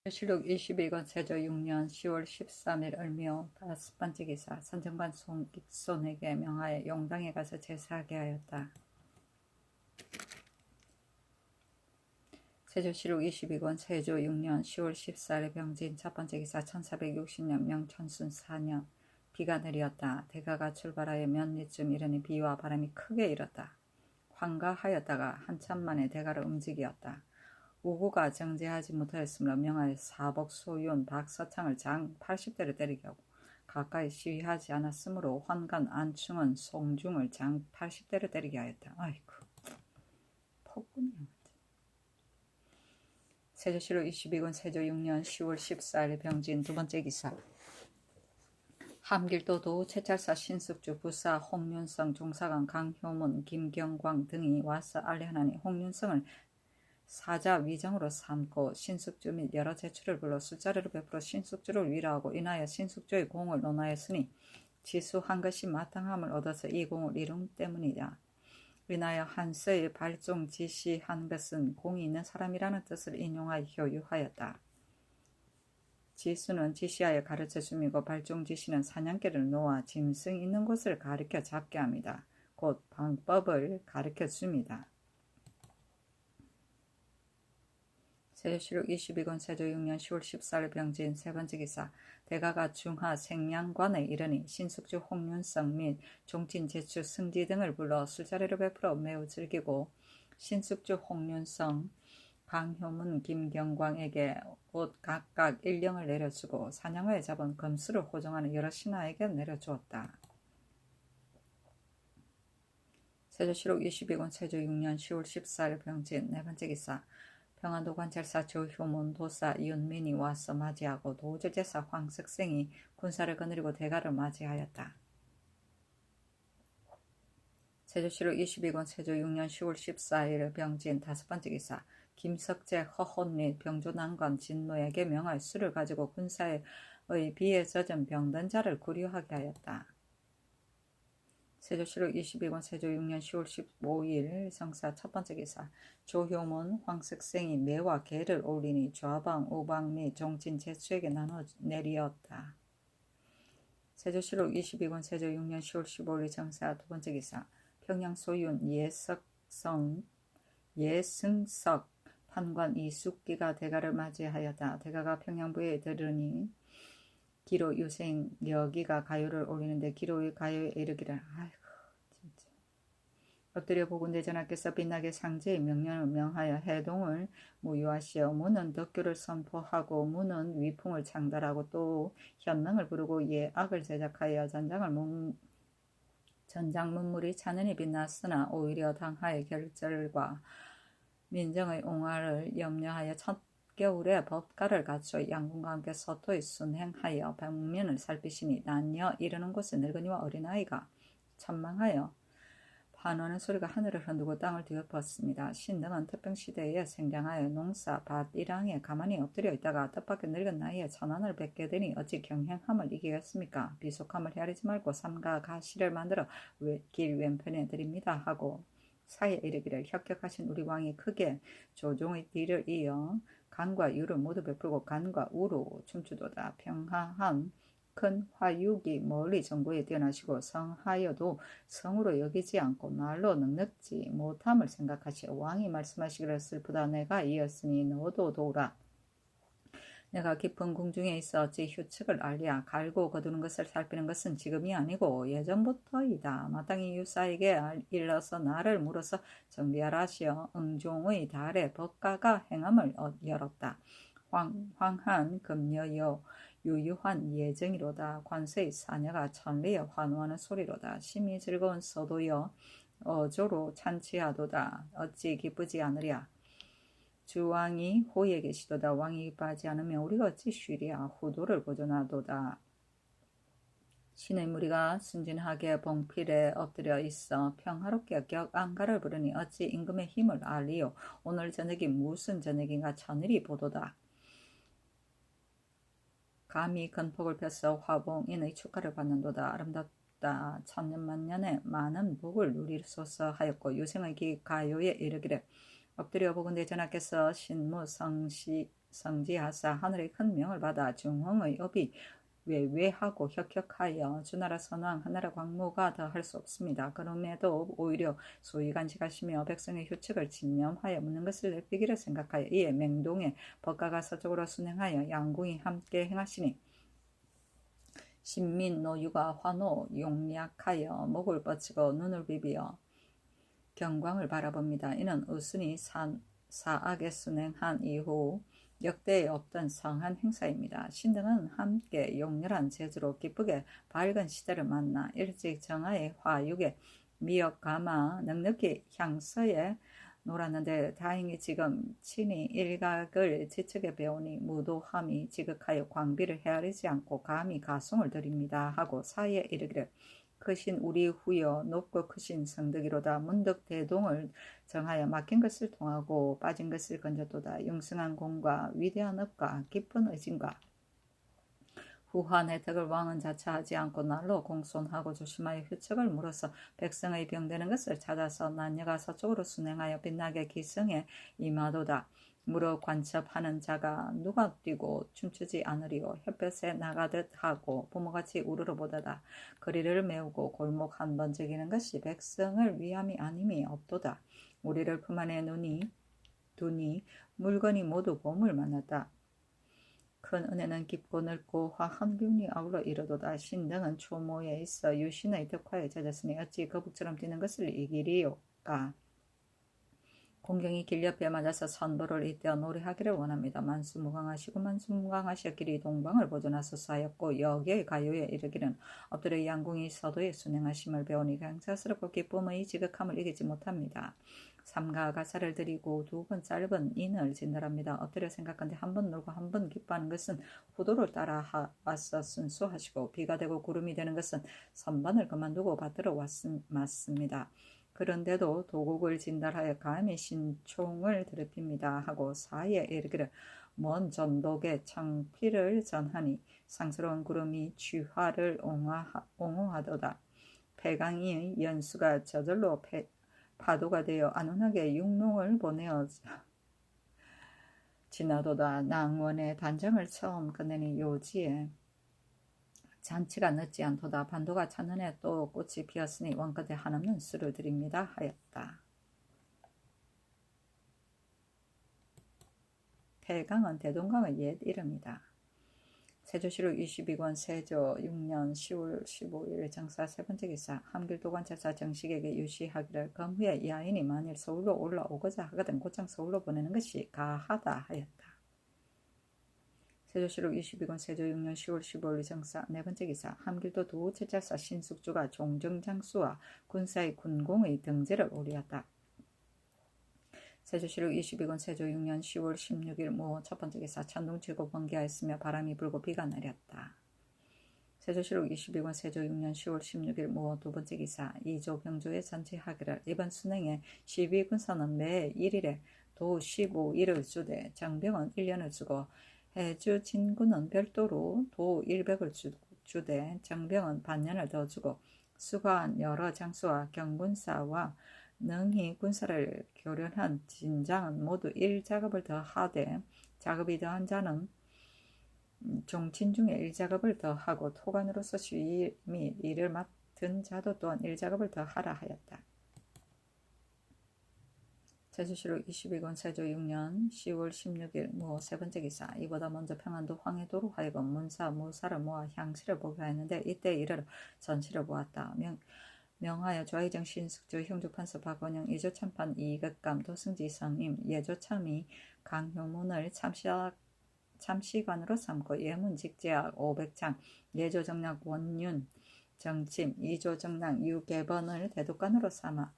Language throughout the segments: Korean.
실록 22권 세조 6년 10월 13일 을묘 다섯 번째 기사. 선정관 손익손에게 명하여 용당에 가서 제사하게 하였다. 세조실록 22권 세조 6년 10월 14일 병진 첫 번째 기사. 1460년 명천순 4년 비가 내렸다. 대가가 출발하여 몇리쯤 이르니 비와 바람이 크게 일었다. 황가하였다가 한참 만에 대가를 움직이었다. 우구가 정제하지 못하였으므로 명하여 사복 소윤 박서창을 장 80대를 때리게 하고 가까이 시위하지 않았으므로 환관 안충은 송중을 장 80대를 때리게 하였다. 아이고 폭군이야. 세조실록 22권 세조 6년 10월 14일 병진 두 번째 기사. 함길도 도 채찰사 신숙주 부사 홍윤성 종사관 강효문 김경광 등이 와서 알려하니 홍윤성을 사자 위정으로 삼고 신숙주 및 여러 제출을 불러 술자리를 베풀어 신숙주를 위로하고 인하여 신숙주의 공을 논하였으니 지수한 것이 마땅함을 얻어서 이 공을 이룬 때문이다. 인하여 한서의 발종 지시한 것은 공이 있는 사람이라는 뜻을 인용하여 효유하였다. 지수는 지시하여 가르쳐 줌이고 발종 지시는 사냥개를 놓아 짐승 있는 곳을 가르쳐 잡게 합니다. 곧 방법을 가르쳐 줍니다. 세조실록 22권 세조 6년 10월 14일 병진 세 번째 기사. 대가가 중하 생량관에 이르니 신숙주 홍윤성 및 종친 제추 승지 등을 불러 술자리를 베풀어 매우 즐기고 신숙주 홍윤성 강효문 김경광에게 옷 각각 1령을 내려주고 사냥하여 잡은 검수를 호종하는 여러 신하에게 내려주었다. 세조실록 22권 세조 6년 10월 14일 병진 네 번째 기사. 평안도 관찰사 조효문 도사 윤민이 와서 맞이하고 도제제사 황석생이 군사를 거느리고 대가를 맞이하였다. 세조실록 22권 세조 6년 10월 14일 병진 다섯 번째 기사. 김석재 허혼 및 병조난관 진노에게 명하여 술을 가지고 군사의 비에 젖은 병든 자를 구류하게 하였다. 세조실록 22권 세조 6년 10월 15일 성사 첫 번째 기사. 조효문 황석생이 매와 개를 올리니 좌방 우방 및 종친 제수에게 나눠 내리었다. 세조실록 22권 세조 6년 10월 15일 정사 두 번째 기사. 평양 소윤 예승석 판관 이숙기가 대가를 맞이하였다. 대가가 평양부에 들으니 기로 유생 여기가 가요를 올리는데 기로의 가요에 이르기를 아이고 진짜 엎드려 보건대 전하께서 빛나게 상제의 명령을 명하여 해동을 무효하시어 무는 덕교를 선포하고 무는 위풍을 창달하고 또 현능을 부르고 예악을 제작하여 전장 문물이 찬연히 빛났으나 오히려 당하의 결절과 민정의 옹화를 염려하여 첫 겨울에 법가를 갖춰 양궁과 함께 서토에 순행하여 벽면을 살피시니 난여 이르는 곳에 늙은이와 어린아이가 천망하여 환호하는 소리가 하늘을 흔들고 땅을 뒤엎었습니다. 신등은 태평시대에 생장하여 농사 밭 일항에 가만히 엎드려 있다가 뜻밖의 늙은 나이에 천안을 뵙게 되니 어찌 경행함을 이기겠습니까? 비속함을 헤아리지 말고 삼가 가시를 만들어 길 왼편에 드립니다 하고 사이에 이르기를 혁혁하신 우리 왕이 크게 조종의 뒤를 이어 간과 유를 모두 베풀고 간과 우로 춤추도다. 평하한 큰 화육이 멀리 정보에 뛰어나시고 성하여도 성으로 여기지 않고 말로 넉넉지 못함을 생각하시어 왕이 말씀하시기를 슬프다. 내가 이었으니 너도 도우라. 내가 깊은 궁중에 있어 어찌 휴측을 알랴. 갈고 거두는 것을 살피는 것은 지금이 아니고 예전부터이다. 마땅히 유사에게 일러서 나를 물어서 정비하라 하시어 응종의 달에 법가가 행함을 열었다. 황한 금여여 유유한 예정이로다. 관세의 사녀가 천리여 환호하는 소리로다. 심히 즐거운 서도여 어조로 찬치하도다. 어찌 기쁘지 않으랴. 주왕이 호에 계시도다. 왕이 기뻐하지 않으면 우리가 어찌 쉬랴. 후도를 보존하도다. 신의 무리가 순진하게 봉필에 엎드려 있어 평화롭게 격안가를 부르니 어찌 임금의 힘을 알리요. 오늘 저녁이 무슨 저녁인가 천일이 보도다. 감히 건폭을 펴서 화봉인의 축하를 받는도다. 아름답다. 천년 만년에 많은 복을 누리소서 하였고 유생의 가요에 이르기를 엎드려 보건대 전하께서 신무 성지하사 하늘의 큰 명을 받아 중흥의 업이 외외하고 혁혁하여 주나라 선왕 하나라 광무가 더 할 수 없습니다. 그럼에도 오히려 소위 간직하시며 백성의 휴측을 진념하여 묻는 것을 내피기를 생각하여 이에 맹동에 법가가 서쪽으로 순행하여 양궁이 함께 행하시니 신민 노유가 환호 용약하여 목을 뻗치고 눈을 비비어 경광을 바라봅니다. 이는 의순이 사악에 순행한 이후 역대에 없던 성한 행사입니다. 신등은 함께 용렬한 재주로 기쁘게 밝은 시대를 만나 일찍 정하의 화육에 미역 가마 넉넉히 향서에 놀았는데 다행히 지금 친히 일각을 지척에 배우니 무도함이 지극하여 광비를 헤아리지 않고 감히 가송을 드립니다 하고 사이에 이르기를 크신 우리 후여 높고 크신 성덕이로다. 문득 대동을 정하여 막힌 것을 통하고 빠진 것을 건졌도다. 융승한 공과 위대한 업과 깊은 의진과 후한 혜택을 왕은 자처하지 않고 날로 공손하고 조심하여 휴척을 물어서 백성의 병되는 것을 찾아서 난여가 서쪽으로 순행하여 빛나게 기승에 임하도다. 무릎 관첩하는 자가 누가 뛰고 춤추지 않으리요. 햇볕에 나가듯 하고 부모같이 우르르보다다. 거리를 메우고 골목 한 번 즐기는 것이 백성을 위함이 아님이 없도다. 우리를 품 안에 두니 물건이 모두 봄을 만났다. 큰 은혜는 깊고 넓고 화한 기운이 아울러 이르도다. 신등은 초모에 있어 유신의 덕화에 젖었으니 어찌 거북처럼 뛰는 것을 이기리요까. 공경이 길 옆에 맞아서 선도를 잇대어 노래하기를 원합니다. 만수무강하시고 만수무강하셨기리 동방을 보존하소서 하였고 여기의 가요에 이르기는 엎드려 양궁이 서도에 순행하심을 배우니 경사스럽고 기쁨의 지극함을 이기지 못합니다. 삼가 가사를 드리고 두 번 짧은 인을 진달합니다. 엎드려 생각한데 한 번 놀고 한 번 기뻐하는 것은 후도를 따라 왔어 순수하시고 비가 되고 구름이 되는 것은 선반을 그만두고 받들어 맞습니다. 그런데도 도곡을 진달하여 감히 신총을 더럽힙니다 하고 사이에 이르기를 먼 전독의 창피를 전하니 상스러운 구름이 취화를 옹호하도다. 폐강이의 연수가 저절로 파도가 되어 안온하게 육농을 보내어 지나도다. 낭원의 단장을 처음 끝내니 요지에 잔치가 늦지 않도다. 반도가 찼는에 또 꽃이 피었으니 원끝에 한없는 수를 드립니다 하였다. 폐강은 대동강의 옛 이름이다. 세조실록 22권 세조 6년 10월 15일 정사 세 번째 기사 함길도관찰사 정식에게 유시하기를 검후에 이 아인이 만일 서울로 올라오고자 하거든 곧장 서울로 보내는 것이 가하다 하였다. 세조실록 22권 세조 6년 10월 15일 정사 네 번째 기사 함길도 도우체찰사 신숙주가 종정장수와 군사의 군공의 등재를 올리었다. 세조실록 22권 세조 6년 10월 16일 모 첫 번째 기사 천둥치고 번개하였으며 바람이 불고 비가 내렸다. 세조실록 22권 세조 6년 10월 16일 모 두 번째 기사 이조 병조에 전치하기를 이번 순행에 12군사는 매 1일에 도 15일을 주되 정병은 1년을 주고 해주 진군은 별도로 도 100을 주되 정병은 반년을 더 주고 수관 여러 장수와 경군사와 능히 군사를 교련한 진장은 모두 1작업을 더 하되 작업이 더한 자는 종친 중에 1작업을 더 하고 토관으로서 시위 및 일을 맡은 자도 또한 1작업을 더 하라 하였다. 세조실록 22권 세조 6년 10월 16일 모 세 번째 기사 이보다 먼저 평안도 황해도로 하여금 문사 무사를 모아 향시를 보게 하였는데 이때 이르러 전시를 보았다. 명하여 좌의정 신숙주 흉주판서 박원영 이조참판 이극감 도승지 성임 예조참이 강효문을 참시관으로 삼고 예문직제학 500창 예조정락 원윤 정침 이조정락 유개번을 대독관으로 삼아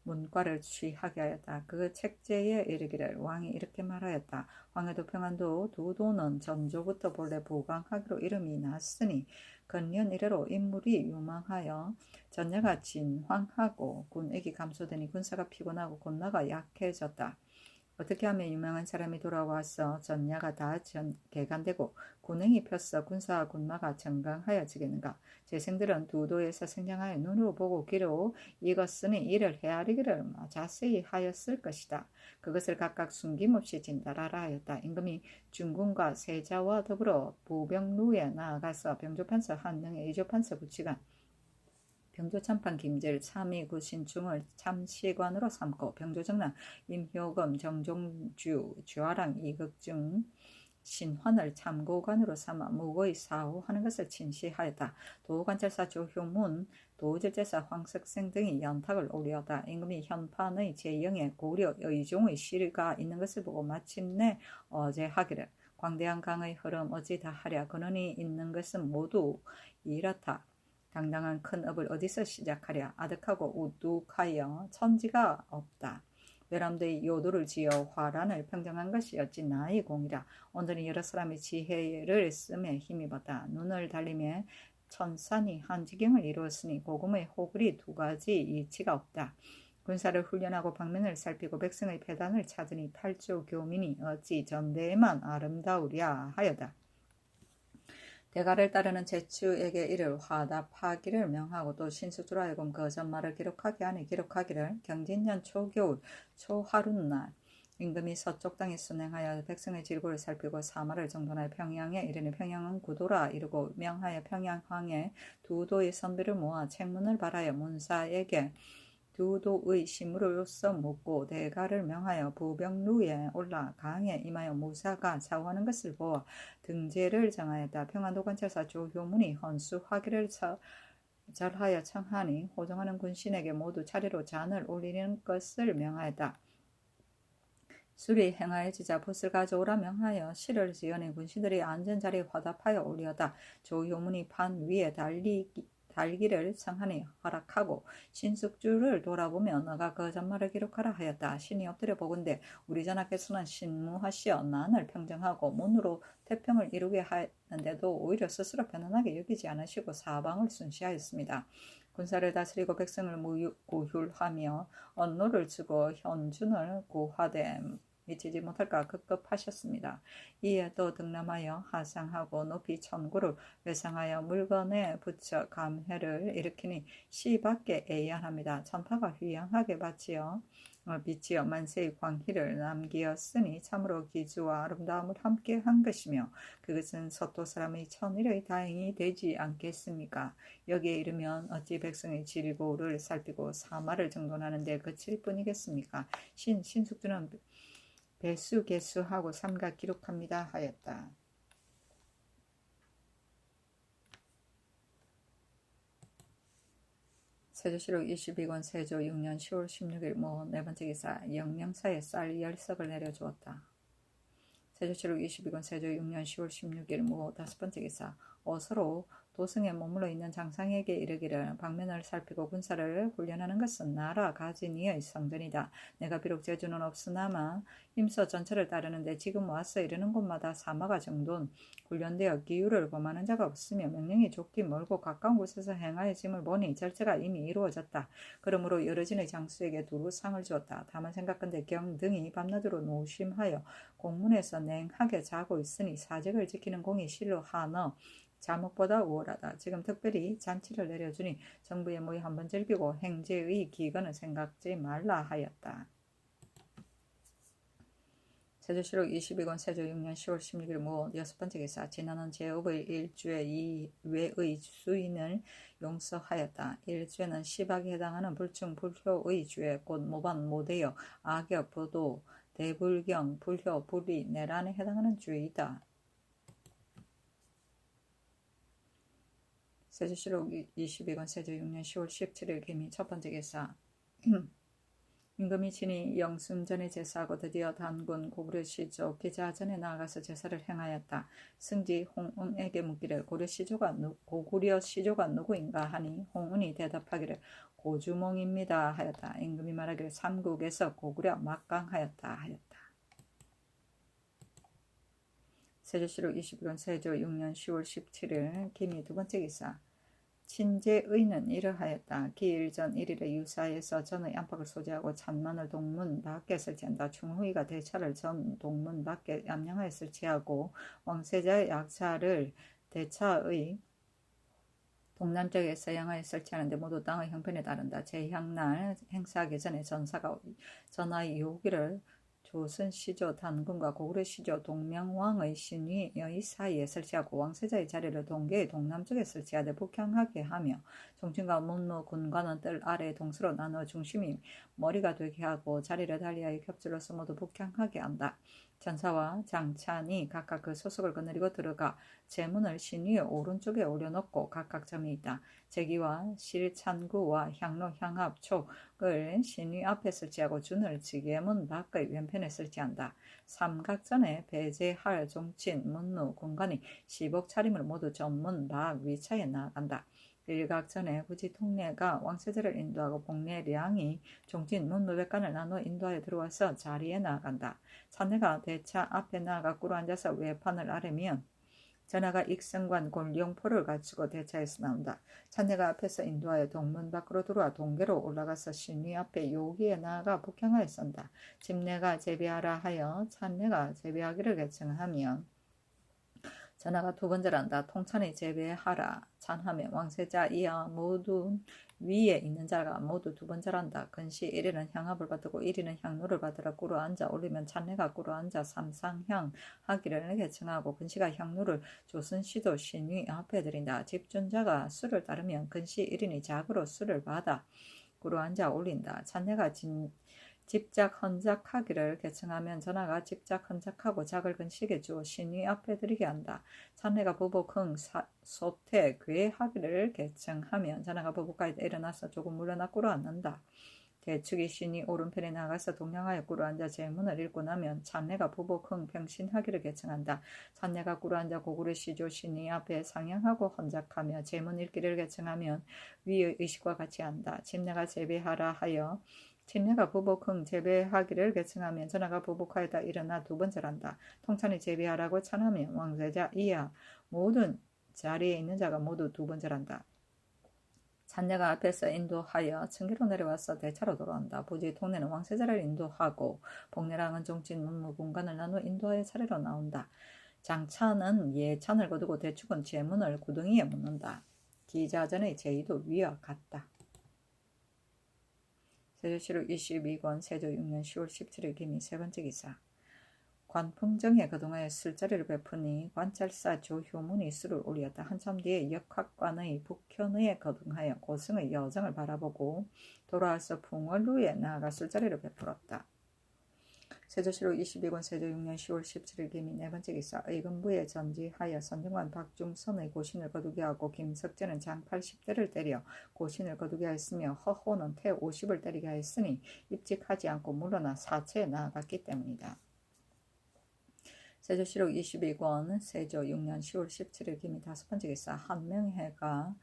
문과를 취하게 하였다. 그 책제에 이르기를 왕이 이렇게 말하였다. 황해도 평안도 두 도는 전조부터 본래 부강하기로 이름이 났으니 근년 이래로 인물이 유망하여 전야가 진황하고 군액이 감소되니 군사가 피곤하고 군나가 약해졌다. 어떻게 하면 유명한 사람이 돌아와서 전야가 다 개간되고 군행이 펴서 군사와 군마가 정강하여지겠는가. 재생들은 두도에서 생장하여 눈으로 보고 귀로 익었으니 이를 헤아리기를 자세히 하였을 것이다. 그것을 각각 숨김없이 진달하라 하였다. 임금이 중군과 세자와 더불어 보병루에 나아가서 병조판서 한 명의 의조판서 부치관 병조참판 김질 참의 구신중을 참시관으로 삼고 병조정랑 임효검 정종주 주하랑 이극중 신환을 참고관으로 삼아 무고의 사후하는 것을 진시하였다. 도관찰사 조효문, 도질제사 황석생 등이 연탁을 올리었다. 임금이 현판의 제0의 고려 의종의 시가 있는 것을 보고 마침내 어제하기를 광대한 강의 흐름 어찌 다하랴. 근원이 있는 것은 모두 이렇다. 당당한 큰 업을 어디서 시작하랴. 아득하고 우뚝하여 천지가 없다. 외람되이 요도를 지어 화란을 평정한 것이 어찌 나의 공이라. 온전히 여러 사람의 지혜를 쓰며 힘입었다. 눈을 달리며 천산이 한지경을 이루었으니 고금의 호글이 두 가지 이치가 없다. 군사를 훈련하고 방면을 살피고 백성의 패단을 찾으니 팔조 교민이 어찌 전대에만 아름다우랴 하여다. 대가를 따르는 제추에게 이를 화답하기를 명하고 또 신수주로 하여금 그 전말을 기록하게 하니 기록하기를 경진년 초겨울 초하룻날 임금이 서쪽 땅에 순행하여 백성의 질고를 살피고 사마를 정돈하여 평양에 이르니 평양은 구도라 이르고 명하여 평양황에 두도의 선비를 모아 책문을 발하여 문사에게 두도의 시무로서 묻고 대가를 명하여 부병루에 올라 강에 임하여 무사가 사후하는 것을 보아 등제를 정하였다. 평안도관찰사 조효문이 헌수화기를 절하여 청하니 호정하는 군신에게 모두 차례로 잔을 올리는 것을 명하였다. 술이 행하여지자 붓을 가져오라 명하여 실을 지어낸 군신들이 앉은 자리에 화답하여 올리었다. 조효문이 판 위에 달기를 청하니 허락하고 신숙주를 돌아보며 너가 그 전말을 기록하라 하였다. 신이 엎드려 보건대 우리 전하께서는 신무하시어 난을 평정하고 문으로 태평을 이루게 하는데도 오히려 스스로 편안하게 여기지 않으시고 사방을 순시하였습니다. 군사를 다스리고 백성을 고휼하며 언노를 주고 현준을 고하되 미치지 못할까 급급하셨습니다. 이에 또 등남하여 하상하고 높이 천구를 외상하여 물건에 붙여 감회를 일으키니 시 밖에 애연합니다. 천파가 휘양하게 비치어 만세의 광희를 남기었으니 참으로 기주와 아름다움을 함께 한 것이며 그것은 서도 사람의 천일의 다행이 되지 않겠습니까? 여기에 이르면 어찌 백성의 질고를 살피고 사마를 정돈하는 데 그칠 뿐이겠습니까? 신숙주는 배수 개수하고 삼가 기록합니다 하였다. 세조실록 22권 세조 6년 10월 16일 모 네번째 기사 영명사에 쌀 10석을 내려주었다. 세조실록 22권 세조 6년 10월 16일 모 다섯번째 기사 어서로 도성에 머물러 있는 장상에게 이르기를 방면을 살피고 군사를 훈련하는 것은 나라 가진 이의 성전이다. 내가 비록 재주는 없으나마 힘써 전철을 따르는데 지금 와서 이르는 곳마다 사마가 정돈 훈련되어 기율을 범하는 자가 없으며 명령이 좁기 멀고 가까운 곳에서 행하여짐을 보니 절제가 이미 이루어졌다. 그러므로 여러진의 장수에게 두루 상을 주었다. 다만 생각건대 경등이 밤낮으로 노심하여 공문에서 냉하게 자고 있으니 사직을 지키는 공이 실로 하너 자목보다 우월하다. 지금 특별히 잔치를 내려주니 정부의 모이 한번 즐기고 행제의 기근을 생각지 말라 하였다. 세조실록 22권 세조 6년 10월 16일 모 여섯번째 기사 지나는 제업의 일주에 이외의 수인을 용서하였다. 일주에는 시박에 해당하는 불충 불효의 주에 곧 모반 모대여 악역 부도 대불경 불효 불이 내란에 해당하는 주이다. 세조실록 22권 세조 6년 10월 17일 기미 첫번째 기사 임금이 친히 영순전에 제사하고 드디어 단군 고구려 시조 기자전에 나아가서 제사를 행하였다. 승지 홍은에게 묻기를 고구려 시조가 누구인가 하니 홍은이 대답하기를 고주몽입니다 하였다. 임금이 말하기를 삼국에서 고구려 막강하였다 하였다. 세조실록 22권 세조 6년 10월 17일 기미 두번째 기사 친제의는 이러하였다. 기일전 1일에 유사에서 전의 안팎을 소지하고 찬문을 동문 밖에 설치한다. 충후이가 대차를 전 동문 밖에 양양하에 설치하고 왕세자의 약차를 대차의 동남쪽에 서양하에 설치하는데 모두 땅의 형편에 따른다. 제향날 행사하기 전에 전사가 전하의 요기를 조선 시조 단군과 고구려 시조 동명왕의 신위의 사이에 설치하고 왕세자의 자리를 동계의 동남쪽에 설치하되 북향하게 하며 종친과 문무 군관은 뜰 아래 동서로 나누어 중심이 머리가 되게 하고 자리를 달리하여 겹질러서 모두 북향하게 한다. 전사와 장찬이 각각 그 소속을 거느리고 들어가 제문을 신위의 오른쪽에 올려놓고 각각 점이 있다. 제기와 실찬구와 향로 향합 촉을 신위 앞에 설치하고 준을 지게문 밖의 왼편에 설치한다. 삼각전에 배제할 종친, 문무, 군관이 시복 차림을 모두 전문 밖 위차에 나아간다. 일각전에 굳이 통례가 왕세자를 인도하고 복례량이 종진 문무백관을 나누어 인도하여 들어와서 자리에 나아간다. 찬내가 대차 앞에 나아가 꿇어 앉아서 외판을 아래면 전하가 익성관 곤룡포를 갖추고 대차에서 나온다. 찬내가 앞에서 인도하여 동문 밖으로 들어와 동계로 올라가서 신위 앞에 요기에 나아가 북향하에 선다. 집내가 제비하라 하여 찬내가 제비하기를 개청하면 전하가 두 번째란다. 통찬이 제비하라 찬하면 왕세자 이하 모두 위에 있는 자가 모두 두 번째란다. 근시 1일은 향합을 받고 1일은 향로를 받으라. 꿇어 앉아 올리면 찬내가 꿇어 앉아 삼상향 하기를 개청하고 근시가 향로를 조선시도 신위 앞에 드린다. 집준자가 수를 따르면 근시 1인이 작으로 수를 받아 꿇어 앉아 올린다. 찬내가 집작 헌작하기를 개청하면 전하가 집작 헌작하고 작을 근식에 주어 신위 앞에 드리게 한다. 찬내가 보복흥 소태 괴하기를 개청하면 전하가 보복하여 일어나서 조금 물러나 꿇어 앉는다. 대축이 신이 오른편에 나가서 동양하여 꿇어 앉아 제문을 읽고 나면 찬내가 보복흥 병신하기를 개청한다. 찬내가 꿇어 앉아 고구려 시조 신이 앞에 상향하고 헌작하며 제문 읽기를 개청하면 위의 의식과 같이 한다. 집내가 제비하라 하여 집내가 보복흥 제비하기를 개청하면 전하가 보복하여다 일어나 두 번째란다. 통찬이 제비하라고 찬하면 왕세자 이하 모든 자리에 있는 자가 모두 두 번째란다. 찬내가 앞에서 인도하여 청계로 내려와서 대차로 돌아온다. 부지 통내는 왕세자를 인도하고 복례랑은 종친 문무 군관을 나누어 인도하여 차례로 나온다. 장차는 예찬을 거두고 대축은 제문을 구덩이에 묻는다. 기자전의 제의도 위와 같다. 세조실록 22권 세조 6년 10월 17일 기미 세 번째 기사. 관풍정에 그동안에 술자리를 베푸니 관찰사 조효문이 술을 올렸다. 한참 뒤에 역학관의 북현의에 거둥하여 고승의 여정을 바라보고 돌아와서 풍월루에 나아가 술자리를 베풀었다. 세조실록 22권 세조 6년 10월 17일 기미 네 번째 기사. 의금부에 전지하여 선정관 박중선의 고신을 거두게 하고 김석재는 장 80대를 때려 고신을 거두게 하였으며 허호는 태 50을 때리게 하였으니 입직하지 않고 물러나 사체에 나아갔기 때문이다. 세조실록 22권 세조 6년 10월 17일 기미 다섯 번째 기사. 한명회가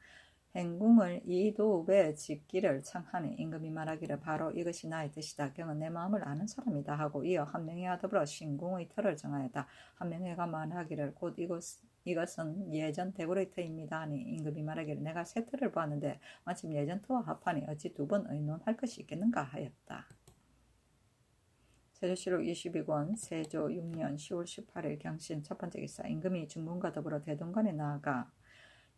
행궁을 이도읍에 짓기를 청하니 임금이 말하기를 바로 이것이 나의 뜻이다. 경은 내 마음을 아는 사람이다 하고 이어 한명회와 더불어 신궁의 터를 정하였다. 한명회가 말하기를 곧 이것은 예전 대궐의 터입니다 하니 임금이 말하기를 내가 새 터를 보았는데 마침 예전 터와 합하니 어찌 두 번 의논할 것이 있겠는가 하였다. 세조실록 22권 세조 6년 10월 18일 경신 첫 번째 기사. 임금이 중궁과 더불어 대동관에 나아가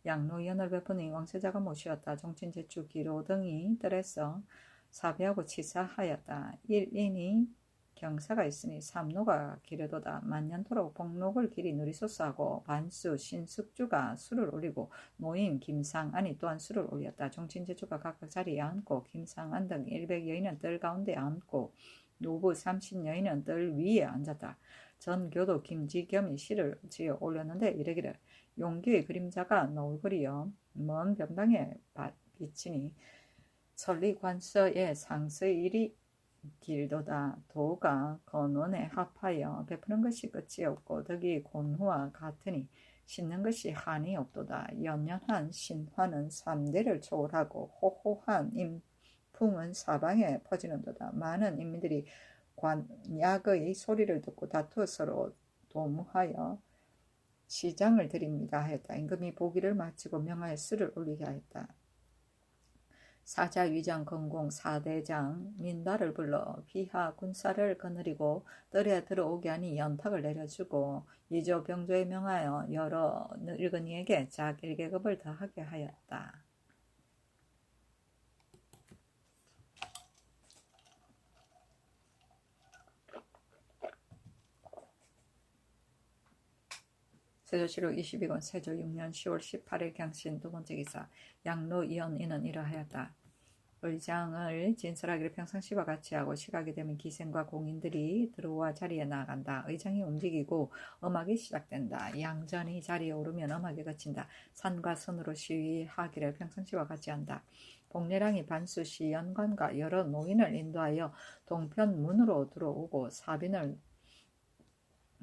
양로연을 베푸니 왕세자가 모시었다. 종친제축 기로 등이 뜰에서 사배하고 치사하였다. 1인이 경사가 있으니 삼로가 기르도다. 만년토록 복록을 길이 누리소서 하고 반수 신숙주가 술을 올리고 노인 김상안이 또한 술을 올렸다. 종친제주가 각각 자리에 앉고 김상안 등 100여인은 뜰 가운데 앉고 노부 30여인은 뜰 위에 앉았다. 전교도 김지겸이 시를 지어 올렸는데 이르기를 용기의 그림자가 너울거리어 먼 변방에 비치니 설리관서의 상서일이 길도다. 도가 건원에 합하여 베푸는 것이 끝이 없고 덕이 곤후와 같으니 씻는 것이 한이 없도다. 연연한 신화는 3대를 초월하고 호호한 임풍은 사방에 퍼지는도다. 많은 인민들이 관약의 소리를 듣고 다투어 서로 도무하여 시장을 드립니다 하였다. 임금이 보기를 마치고 명하여 술을 올리게 하였다. 사자위장 건공 사대장 민달을 불러 비하 군사를 거느리고 뜰에 들어오게 하니 연탁을 내려주고 이조 병조에 명하여 여러 늙은이에게 자길계급을 더하게 하였다. 세조실록 22권 세조 6년 10월 18일 경신 두 번째 기사 양로 이언이는 이러하였다. 의장을 진설하기를 평상시와 같이 하고 시각이 되면 기생과 공인들이 들어와 자리에 나아간다. 의장이 움직이고 음악이 시작된다. 양전이 자리에 오르면 음악이 그친다. 산과 선으로 시위하기를 평상시와 같이 한다. 복례랑이 반수시 연관과 여러 노인을 인도하여 동편문으로 들어오고 사빈을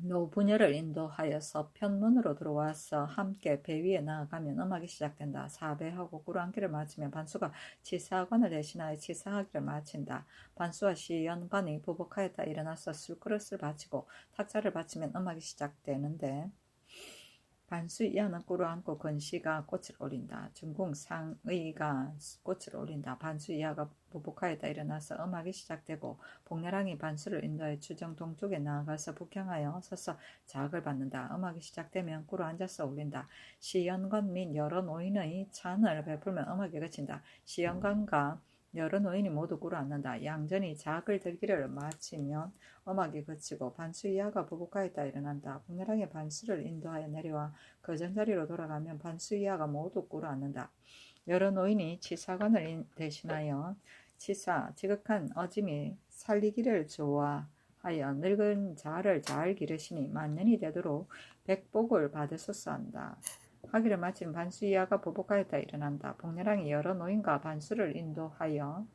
노부녀를 인도하여 서편문으로 들어와서 함께 배 위에 나아가면 음악이 시작된다. 사배하고 꿀안기를 마치면 반수가 치사관을 대신하여 치사하기를 마친다. 반수와 시연관이 부복하였다 일어나서 술그릇을 바치고 탁자를 바치면 음악이 시작되는데 반수 이하는 꿀을 안고 건시가 꽃을 올린다. 중궁 상의가 꽃을 올린다. 반수 이하가 부복하였다 일어나서 음악이 시작되고 복례랑이 반수를 인도하여 추정 동쪽에 나아가서 북향하여 서서 자악을 받는다. 음악이 시작되면 꿀을 앉아서 올린다. 시연관 및 여러 노인의 찬을 베풀면 음악이 그친다. 시연관과 여러 노인이 모두 꿀을 앉는다. 양전이 자악을 들기를 마치면 음악이 그치고 반수 이하가 부복하였다 일어난다. 복례랑이 반수를 인도하여 내려와 그 전자리로 돌아가면 반수 이하가 모두 꿀을 앉는다. 여러 노인이 치사관을 대신하여 치사 지극한 어짐이 살리기를 좋아하여 늙은 자를 잘 기르시니 만년이 되도록 백복을 받으소서 한다. 하기를 마친 반수 이하가 부복하였다 일어난다. 복례랑이 여러 노인과 반수를 인도하여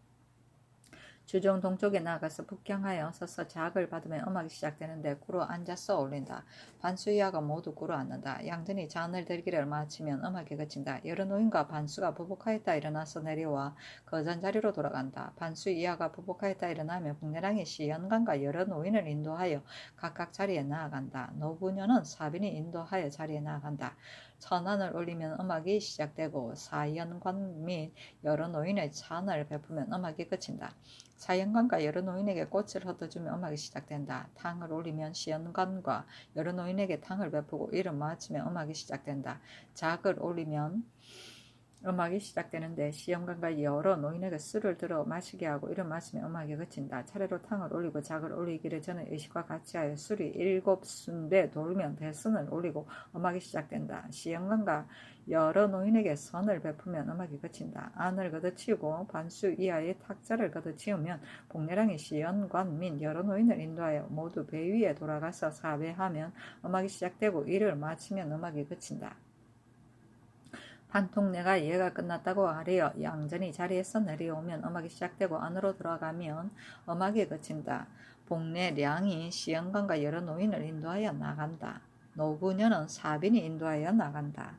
주정 동쪽에 나가서 북향하여 서서 자악을 받으면 음악이 시작되는데 꿇어 앉아서 올린다. 반수 이하가 모두 꿇어 앉는다. 양전이 잔을 들기를 마치면 음악이 그친다. 여러 노인과 반수가 부복하였다 일어나서 내려와 거전자리로 돌아간다. 반수 이하가 부복하였다 일어나면 복례랑이 시연관과 여러 노인을 인도하여 각각 자리에 나아간다. 노부녀는 사빈이 인도하여 자리에 나아간다. 천안을 올리면 음악이 시작되고 사연관 및 여러 노인의 찬을 베푸면 음악이 그친다. 사연관과 여러 노인에게 꽃을 흩어주면 음악이 시작된다. 탕을 올리면 시연관과 여러 노인에게 탕을 베푸고 이를 마치면 음악이 시작된다. 작을 올리면 음악이 시작되는데 시연관과 여러 노인에게 술을 들어 마시게 하고 이를 마시면 음악이 그친다. 차례로 탕을 올리고 작을 올리기를 전에 의식과 같이 하여 술이 7순배 돌면 대선을 올리고 음악이 시작된다. 시연관과 여러 노인에게 선을 베푸면 음악이 그친다. 안을 걷어치우고 반수 이하의 탁자를 걷어치우면 복례랑이 시연관 및 여러 노인을 인도하여 모두 배 위에 돌아가서 사배하면 음악이 시작되고 이를 마치면 음악이 그친다. 판통내가 예가 끝났다고 하려 양전이 자리에서 내려오면 음악이 시작되고 안으로 들어가면 음악이 그친다. 복례량이 시연관과 여러 노인을 인도하여 나간다. 노부녀는 사빈이 인도하여 나간다.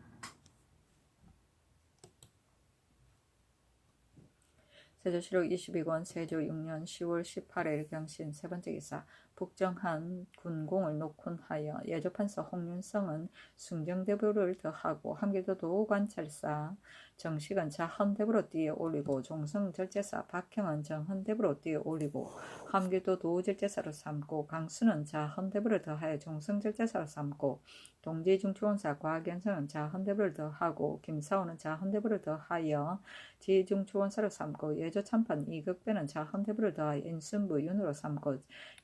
세조실록 22권 세조 6년 10월 18일 경신 세 번째 기사 북정한 군공을 녹훈하여 예조판서 홍윤성은 숭정대부를 더하고 함길도 도관찰사 정식은 자헌대부로 띄어 올리고 종성절제사 박형은 정헌대부로 띄어 올리고 함길도 도절제사로 삼고 강수는 자헌대부를 더하여 종성절제사로 삼고 동지중추원사 과견성은 자헌대부를 더하고 김사원은 자헌대부를 더하여 지중추원사로 삼고 예조참판 이극배는 자헌대부를 더하여 인순부 윤으로 삼고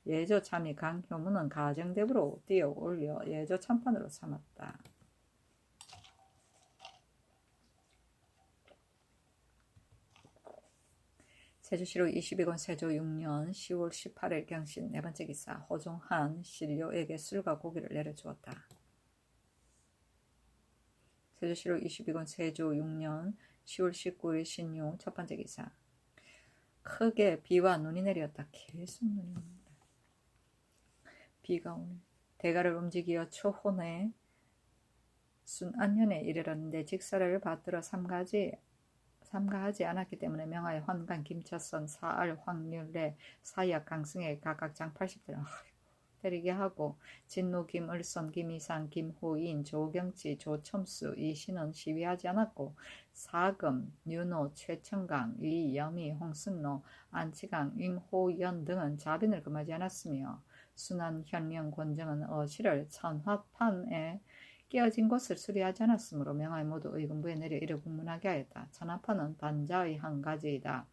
예조참이 강효문은 가정대부로 띄어 올려 예조참판으로 삼았다. 세조실록 22권 세조 6년 10월 18일 경신 네 번째 기사 호종한 신료에게 술과 고기를 내려주었다. 세조실록 22권 세조 6년 10월 19일 신용 첫 번째 기사 크게 비와 눈이 내렸다. 계속 눈이 옵니다. 비가 오네. 대가를 움직여 초혼에 순안현에 이르렀는데 직사를 받들어 삼가하지 않았기 때문에 명하여 환관 김철선 사알 황률래 사약 강승에 각각 장 80대를 때리게 하고 진노, 김을손, 김이상, 김호인, 조경치, 조첨수, 이신원 시위하지 않았고 사금, 윤호, 최청강, 리영희, 홍승로, 안치강, 임호연 등은 자빈을 금하지 않았으며 순안, 현명, 권정은 어시를 천화판에 깨어진 것을 수리하지 않았으므로 명하에 모두 의금부에 내려 이를 국문하게 하였다. 천하판은 반자의 한 가지이다.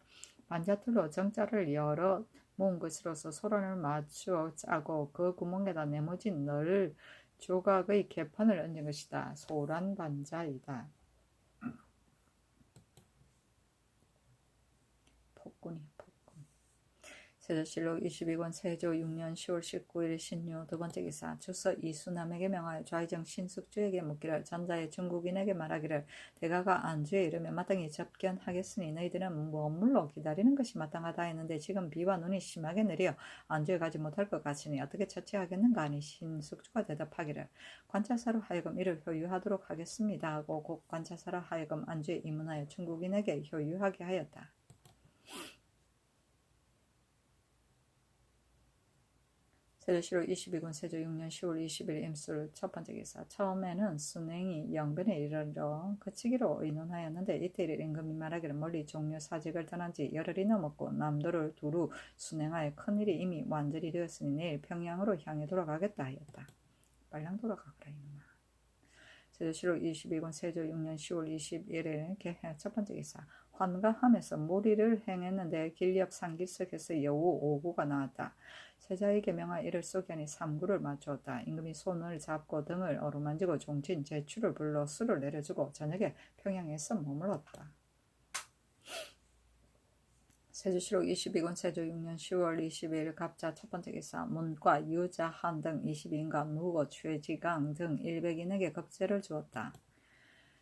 반자틀로 정자를 열어 모은 것으로서 소란을 맞추어 짜고 그 구멍에다 네모진 널 조각의 개판을 얹은 것이다. 소란반자이다. 폭군이 세조실록 22권 세조 6년 10월 19일 신유 두 번째 기사 주서 이수남에게 명하여 좌의정 신숙주에게 묻기를 전자의 중국인에게 말하기를 대가가 안주에 이르면 마땅히 접견하겠으니 너희들은 머물러 기다리는 것이 마땅하다 했는데 지금 비와 눈이 심하게 내려 안주에 가지 못할 것 같으니 어떻게 처치하겠는가 하니 신숙주가 대답하기를 관찰사로 하여금 이를 효유하도록 하겠습니다 하고 곧 관찰사로 하여금 안주에 입문하여 중국인에게 효유하게 하였다. 세조실록 22권 세조 6년 10월 20일 임술 첫 번째 기사 처음에는 순행이 영변에 이르러 그치기로 의논하였는데 이태일 임금이 말하기를 멀리 종려 사직을 떠난 지 열흘이 넘었고 남도를 두루 순행하여 큰일이 이미 완전히 되었으니 내일 평양으로 향해 돌아가겠다 하였다. 빨랑 돌아가거라 이놈아. 세조실록 22권 세조 6년 10월 21일 개해 첫 번째 기사 환가함에서 무리를 행했는데 길옆 상기석에서 여우 5구가 나왔다. 세자에게 명하 이를 쏘견이 3구를 맞추었다. 임금이 손을 잡고 등을 어루만지고 종친 제추를 불러 수를 내려주고 저녁에 평양에서 머물렀다. 세조실록 22권 세조 6년 10월 22일 갑자 첫 번째 기사 문과 유자한 등 22인과 누고 최지강 등 100인에게 급제를 주었다.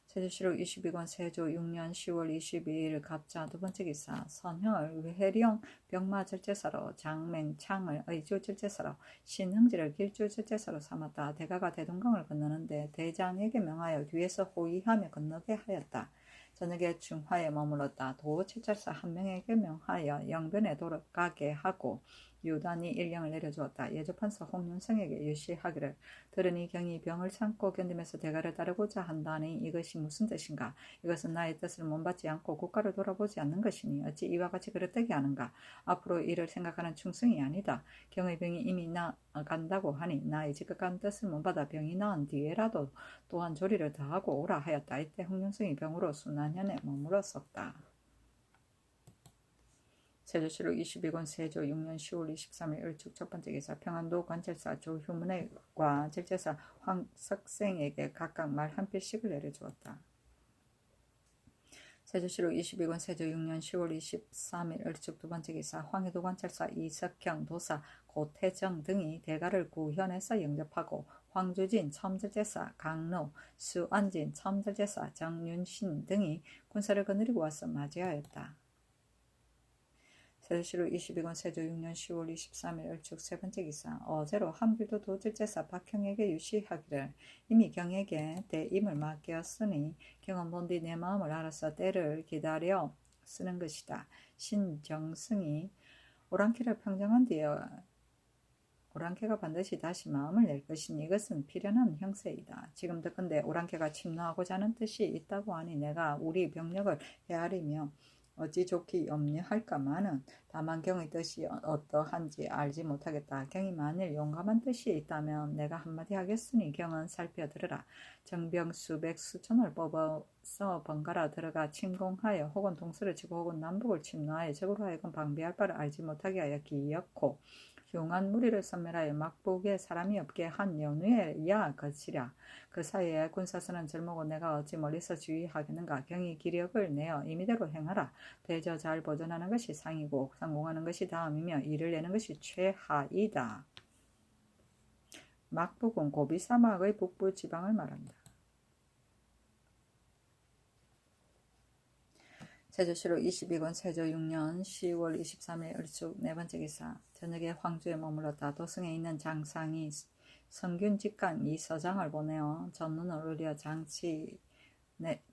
세조실록 22권 세조 6년 10월 22일 갑자 두 번째 기사 선형을 회령 병마 절제사로 장맹창을 의주 절제사로 신흥지를 길주 절제사로 삼았다. 대가가 대동강을 건너는데 대장에게 명하여 뒤에서 호위하며 건너게 하였다. 저녁에 중화에 머물렀다. 도채찰사 한 명에게 명하여 영변에 돌아가게 하고 유단이 일령을 내려주었다. 예조판사 홍윤성에게 유시하기를 들으니 경이 병을 참고 견디면서 대가를 따르고자 한다니 이것이 무슨 뜻인가? 이것은 나의 뜻을 몸받지 않고 국가를 돌아보지 않는 것이니 어찌 이와 같이 그릇되게 하는가? 앞으로 이를 생각하는 충성이 아니다. 경의 병이 이미 나간다고 하니 나의 지극한 뜻을 몸받아 병이 나은 뒤에라도 또한 조리를 다하고 오라 하였다. 이때 홍윤성이 병으로 순안현에 머물렀었다. 세조실록 22권 세조 6년 10월 23일 을축 첫 번째 기사 평안도 관찰사 조휴문의과 절제사 황석생에게 각각 말 한 필씩을 내려주었다. 세조실록 22권 세조 6년 10월 23일 을축 두 번째 기사 황해도 관찰사 이석형 도사 고태정 등이 대가를 구현해서 영접하고 황주진 첨절제사 강로 수안진 첨절제사 정윤신 등이 군사를 거느리고 와서 맞이하였다. 세조실록 22권 세조 6년 10월 23일 을축 세 번째 기사 어제로 한길도 도질제사 박형에게 유시하기를 이미 경에게 대임을 맡겼으니 경은 본디 내 마음을 알아서 때를 기다려 쓰는 것이다. 신정승이 오랑캐를 평정한 뒤에 오랑캐가 반드시 다시 마음을 낼 것이니 이것은 필연한 형세이다. 지금 듣건대 오랑캐가 침노하고자 하는 뜻이 있다고 하니 내가 우리 병력을 헤아리며 어찌 좋게 염려할까마는 다만 경의 뜻이 어떠한지 알지 못하겠다. 경이 만일 용감한 뜻이 있다면 내가 한마디 하겠으니 경은 살펴들으라. 정병 수백 수천을 뽑아서 번갈아 들어가 침공하여 혹은 동서를 치고 혹은 남북을 침노하여 적으로 하여금 방비할 바를 알지 못하게 하여 기엽고 흉한 무리를 섬멸하여 막북에 사람이 없게 한 연후에야 거치랴. 그 사이에 군사선은 젊고 내가 어찌 멀리서 주의하겠는가. 경이 기력을 내어 임의대로 행하라. 대저 잘 보존하는 것이 상이고 성공하는 것이 다음이며 일을 내는 것이 최하이다. 막북은 고비사막의 북부 지방을 말한다. 세조실록 22권 세조 6년 10월 23일 을축 네 번째 기사 저녁에 황주에 머물렀다. 도성에 있는 장상이 성균직간 이서장을 보내어 전문을 울려 장치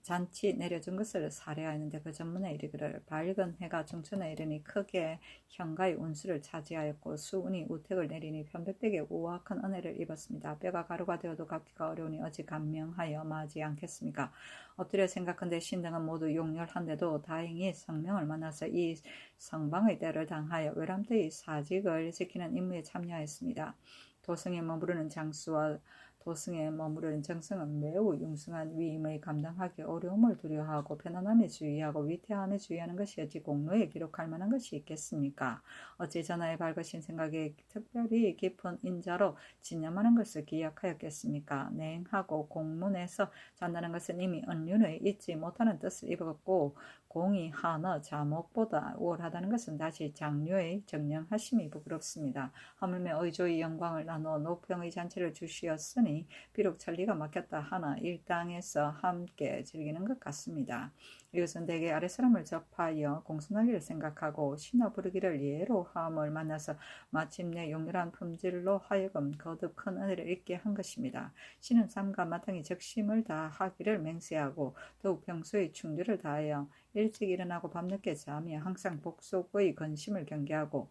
잔치 내려준 것을 사례하였는데 그 전문에 이르기를 밝은 해가 중천에 이르니 크게 현가의 운수를 차지하였고 수운이 우택을 내리니 편백되게 우악한 은혜를 입었습니다. 뼈가 가루가 되어도 갚기가 어려우니 어찌 감명하여 마지 않겠습니까? 엎드려 생각한데 신등은 모두 용렬한데도 다행히 성명을 만나서 이 성방의 때를 당하여 외람되이 사직을 지키는 임무에 참여하였습니다. 도성에 머무르는 장수와 도승에 머무르는 정승은 매우 융숭한 위임을 감당하기 어려움을 두려워하고 편안함에 주의하고 위태함에 주의하는 것이 어찌 공로에 기록할 만한 것이 있겠습니까? 어찌 전하의 밝으신 생각에 특별히 깊은 인자로 진념하는 것을 기약하였겠습니까? 냉하고 공문에서 잔다는 것은 이미 은륜의 잊지 못하는 뜻을 입었고 공이 한어 자목보다 우월하다는 것은 다시 장류의 정령하심이 부끄럽습니다. 하물며 의조의 영광을 나누어 노평의 잔치를 주시었으니 비록 천리가 막혔다 하나 일당에서 함께 즐기는 것 같습니다. 이것은 대개 아랫사람을 접하여 공손하기를 생각하고 신어 부르기를 예로함을 만나서 마침내 용렬한 품질로 하여금 거듭 큰 은혜를 잊게 한 것입니다. 신은 삶과 마땅히 적심을 다하기를 맹세하고 더욱 평소의 충주를 다하여 일찍 일어나고 밤늦게 자며 항상 복속의 근심을 경계하고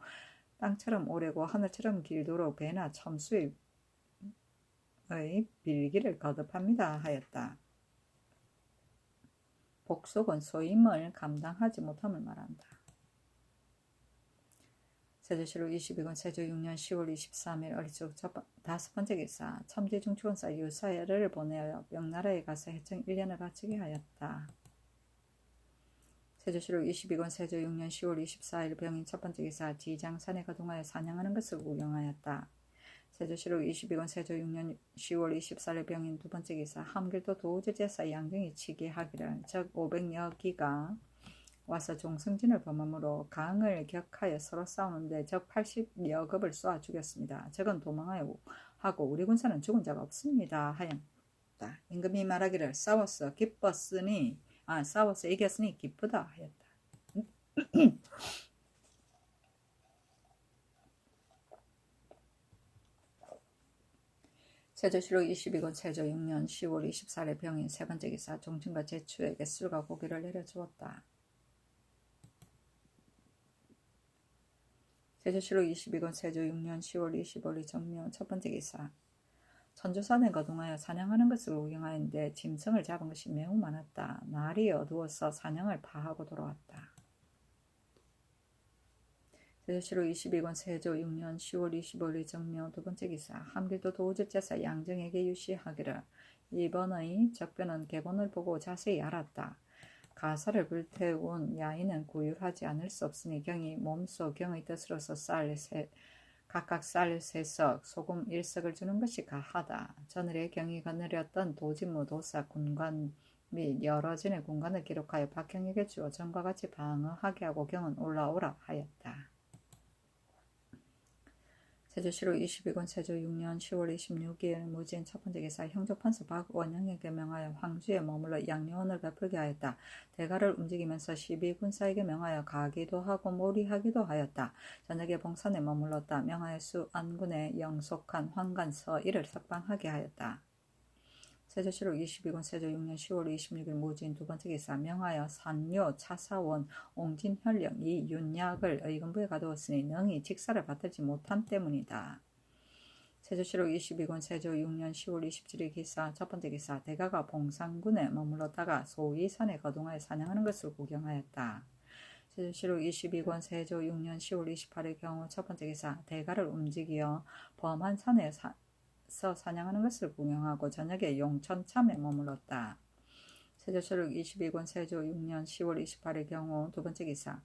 땅처럼 오래고 하늘처럼 길도록 배나 첨수의 빌기를 거듭합니다 하였다. 복속은 소임을 감당하지 못함을 말한다. 세조실록 22권 세조 6년 10월 23일 어리쪽 다섯 번째 기사 첨지중추원사 유사야를 보내어 명나라에 가서 해청 1년을 바치게 하였다. 세조실록 22권 세조 6년 10월 24일 병인 첫 번째 기사 지장산에 거동하여 사냥하는 것을 구경하였다. 세조실록 22권 세조 6년 10월 24일 병인 두 번째 기사 함길도 도우제제사 양정이 치게 하기를 적 500여 기가 와서 종승진을 범함으로 강을 격하여 서로 싸우는데 적 80여 급을 쏘아 죽였습니다. 적은 도망하여 하고 우리 군사는 죽은 자가 없습니다 하였다. 임금이 말하기를 싸워서 이겼으니 기쁘다 하였다. 세조실록 22권 세조 6년 10월 24일 병인 세 번째 기사 종친과 제추에게 술과 고기를 내려주었다. 세조실록 22권 세조 6년 10월 25일 정묘 첫 번째 기사 천주산에 거동하여 사냥하는 것을 구경하였는데 짐승을 잡은 것이 매우 많았다. 날이 어두워서 사냥을 파하고 돌아왔다. 세조실록 22권 세조 6년 10월 25일 정묘 두 번째 기사 함길도 도우제제사 양정에게 유시하기를 이번의 적변은 계본을 보고 자세히 알았다. 가사를 불태운 야인은 구휼하지 않을 수 없으니 경이 몸소 경의 뜻으로서 각각 쌀 3석, 소금 1석을 주는 것이 가하다. 전일에 경이 거느렸던 도진무, 도사, 군관 및 여러 진의 군관을 기록하여 박경에게 주어 전과 같이 방어하게 하고 경은 올라오라 하였다. 세조실록 22권 세조 6년 10월 26일 무진 첫 번째 기사 형조판서 박원영에게 명하여 황주에 머물러 양료원을 베풀게 하였다. 대가를 움직이면서 12군사에게 명하여 가기도 하고 몰이하기도 하였다. 저녁에 봉산에 머물렀다. 명하여 수안군에 영속한 환관서 이를 석방하게 하였다. 세조실록 22권 세조 6년 10월 26일 무진 두 번째 기사 명하여 산요 차사원 옹진현령 이 윤약을 의금부에 가두었으니 능히 직사를 받들지 못한 때문이다. 세조실록 22권 세조 6년 10월 27일 기사 첫 번째 기사 대가가 봉산군에 머물렀다가 소위산에 거동하여 사냥하는 것을 구경하였다. 세조실록 22권 세조 6년 10월 28일 경우 첫 번째 기사 대가를 움직여 범한 산에 사냥하는 것을 구경하고 저녁에 용천참에 머물렀다. 세조실록 22권 세조 6년 10월 28일 경우 두 번째 기사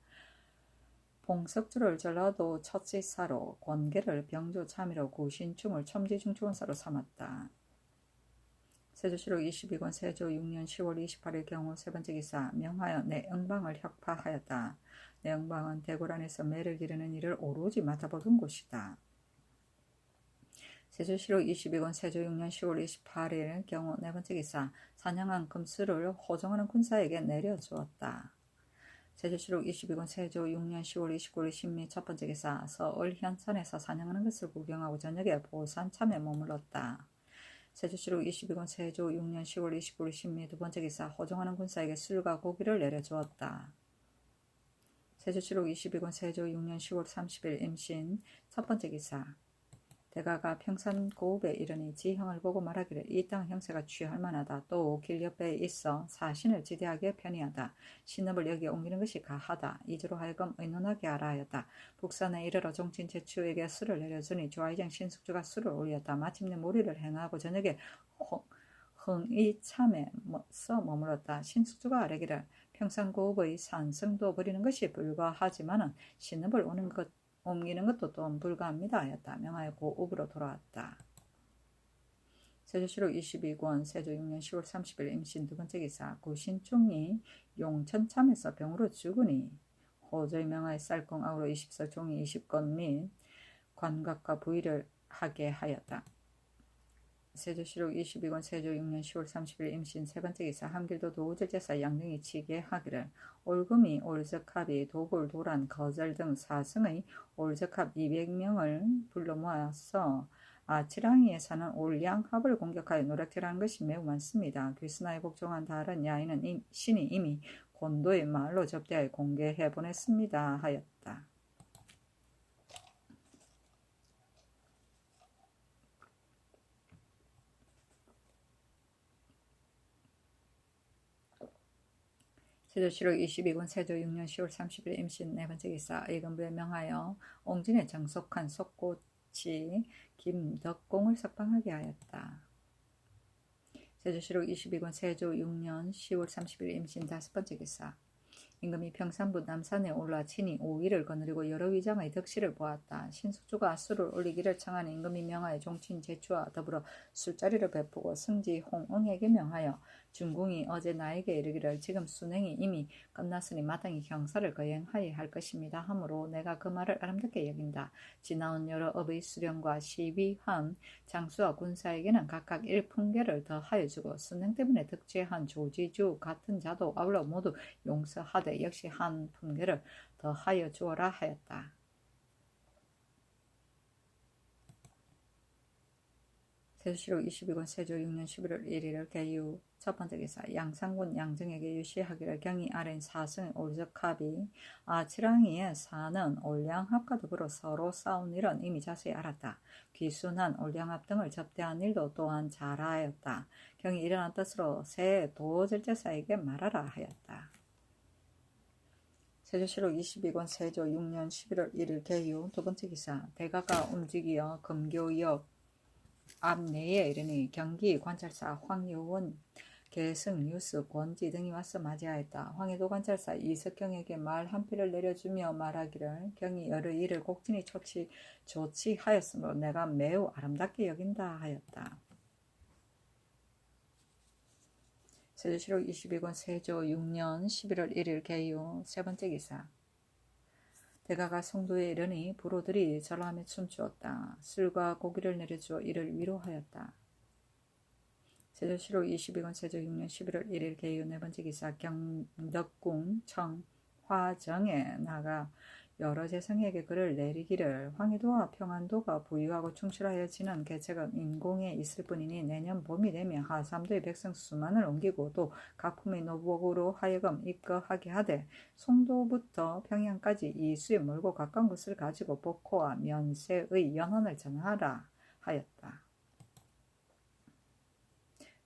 봉석주를 전라도 첫지사로 권계를 병조 참의로 구신충을 첨지중추원사로 삼았다. 세조실록 22권 세조 6년 10월 28일 경우 세 번째 기사 명하여 내응방을 혁파하였다. 내응방은 대궐 안에서 매를 기르는 일을 오로지 맡아보던 곳이다. 세조실록 22권 세조 6년 10월 28일 경우 네 번째 기사 사냥한 금수를 호정하는 군사에게 내려주었다. 세조실록 22권 세조 6년 10월 29일 신미 첫 번째 기사 서울 현산에서 사냥하는 것을 구경하고 저녁에 보산참에 머물렀다. 세조실록 22권 세조 6년 10월 29일 신미 두 번째 기사 호종하는 군사에게 술과 고기를 내려주었다. 세조실록 22권 세조 6년 10월 30일 임신 첫 번째 기사 대가가 평산고읍에 이르니 지형을 보고 말하기를 이 땅 형세가 취할 만하다. 또 길 옆에 있어 사신을 지대하게 편의하다. 신업을 여기에 옮기는 것이 가하다. 이주로 하여금 의논하게 하라 하였다. 북산에 이르러 종친 제추에게 술을 내려주니 조아이장 신숙주가 술을 올렸다. 마침내 무리를 행하고 저녁에 흥이 참에 머물렀다. 신숙주가 아뢰기를 평산고읍의 산성도 버리는 것이 불가하지만은 신업을 옮기는 것도 또한 불가합니다 하였다. 명하여 고읍으로 돌아왔다. 세조실록 22권 세조 6년 10월 30일 임신 두 번째 기사 구신중이 용천참에서 병으로 죽으니 호저히 명하여 쌀공 아우로 20서 종이 20건 및 관각과 부의를 하게 하였다. 세조실록 22권 세조 6년 10월 30일 임신 세 번째 기사 함길도 도우절제사 양등이 치게 하기를 올금이 올적합이 도굴 도란 거절 등 사승의 올적합 200명을 불러 모아서 아치랑이에 사는 올양합을 공격하여 노략질하는 것이 매우 많습니다. 귀스나에 복종한 다른 야인은 신이 이미 곤도의 말로 접대하여 공개해 보냈습니다 하였다. 세조실록 22권 세조 6년 10월 30일 임신 네 번째 기사 의금부에 명하여 옹진에 정속한 속고치 김덕공을 석방하게 하였다. 세조실록 22권 세조 6년 10월 30일 임신 다섯 번째 기사 임금이 평산부 남산에 올라 친히 오위를 거느리고 여러 위장의 덕시를 보았다. 신숙주가 술을 올리기를 청하는 임금이 명하여 종친 제추와 더불어 술자리를 베푸고 승지 홍응에게 명하여 중궁이 어제 나에게 이르기를 지금 순행이 이미 끝났으니 마땅히 경사를 거행하여야 할 것입니다 하므로 내가 그 말을 아름답게 여긴다. 지나온 여러 업의 수령과 시비한 장수와 군사에게는 각각 1풍계를 더하여 주고 순행 때문에 득죄한 조지주 같은 자도 아울러 모두 용서하되 역시 한 품계를 더하여 주어라 하였다. 세조실록 22권 세조 6년 11월 1일을 개유 첫 번째 기사 양상군 양정에게 유시하기를 경이 아래인 사승의 올적합이 아치랑이에 사는 올양합과 더불어 서로 싸운 일은 이미 자세히 알았다. 귀순한 올양합 등을 접대한 일도 또한 잘 하였다. 경이 일어난 뜻으로 새 도절제사에게 말하라 하였다. 세조실록 22권 세조 6년 11월 1일 개유 두 번째 기사 대가가 움직이어 금교역 앞내에 이르니 경기 관찰사 황여원 계승 뉴스 권지 등이 와서 맞이하였다. 황해도 관찰사 이석경에게 말 한 필을 내려주며 말하기를 경이 여러 일을 곡진히 조치하였으므로 내가 매우 아름답게 여긴다 하였다. 세조실록 22권 세조 6년 11월 1일 개유 세 번째 기사 대가가 성도에 이르니 부로들이 절하며 춤추었다. 술과 고기를 내려주어 이를 위로하였다. 세조실록 22권 세조 6년 11월 1일 개유 네 번째 기사 경덕궁 청화정에 나가 여러 재성에게 글을 내리기를 황해도와 평안도가 부유하고 충실하여 지는 계책은 인공에 있을 뿐이니 내년 봄이 되면 하삼도의 백성 수만을 옮기고 또 각품의 노복으로 하여금 입거하게 하되 송도부터 평양까지 이수에 멀고 가까운 것을 가지고 복호와 면세의 연헌을 전하라 하였다.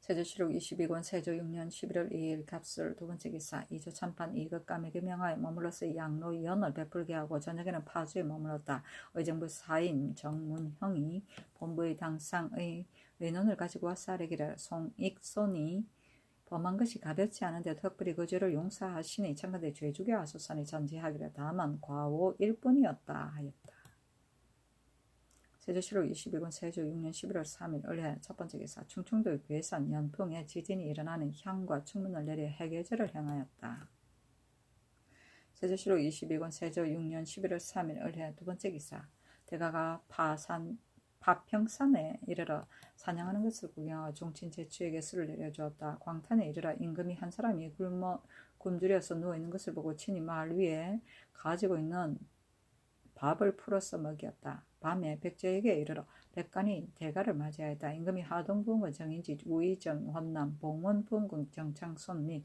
세조실록 22권 세조 6년 11월 2일 갑술 두 번째 기사 이조 참판 이극감에게 명하여 머물러서 양로 연을 베풀게 하고 저녁에는 파주에 머물렀다. 의정부 사인 정문형이 본부의 당상의 의논을 가지고 와서 아뢰기를 송익손이 범한 것이 가볍지 않은데 특별히 그 죄를 용서하시니 청컨대 죄주게 하소서니 전지하기를 다만 과오일 뿐이었다 하였다. 세조실록 22권 세조 6년 11월 3일 을해 첫 번째 기사 충청도의 괴산 연풍에 지진이 일어나는 향과 충문을 내려 해계절을 행하였다. 세조실록 22권 세조 6년 11월 3일 을해 두 번째 기사 대가가 파평산에 이르러 사냥하는 것을 구경하고 종친 제추에게 술을 내려주었다. 광탄에 이르러 임금이 한 사람이 굶주려서 누워있는 것을 보고 친히 말 위에 가지고 있는 밥을 풀어서 먹였다. 밤에 백제에게 이르러 백간이 대가를 맞이하였다. 임금이 하동부원군 정인지 우의정 헌남 봉원부원군 정창손 및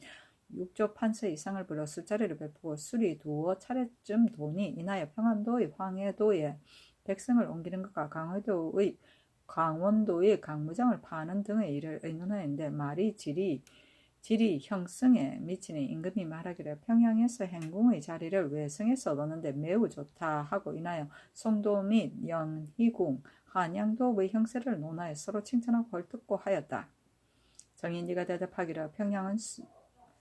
육조 판서 이상을 불러 술자리를 베푸고 술이 두어 차례쯤 도니 이나여 평안도의 황해도에 백성을 옮기는 것과 강원도의 강무장을 파는 등의 일을 의논하였는데 말이 질이 형성에 미치니 임금이 말하기를 평양에서 행궁의 자리를 외성에서 얻었는데 매우 좋다 하고 인하여 송도 및 영희궁, 한양도의 형세를 논하여 서로 칭찬하고 헐뜯고 하였다. 정인지가 대답하기를 평양은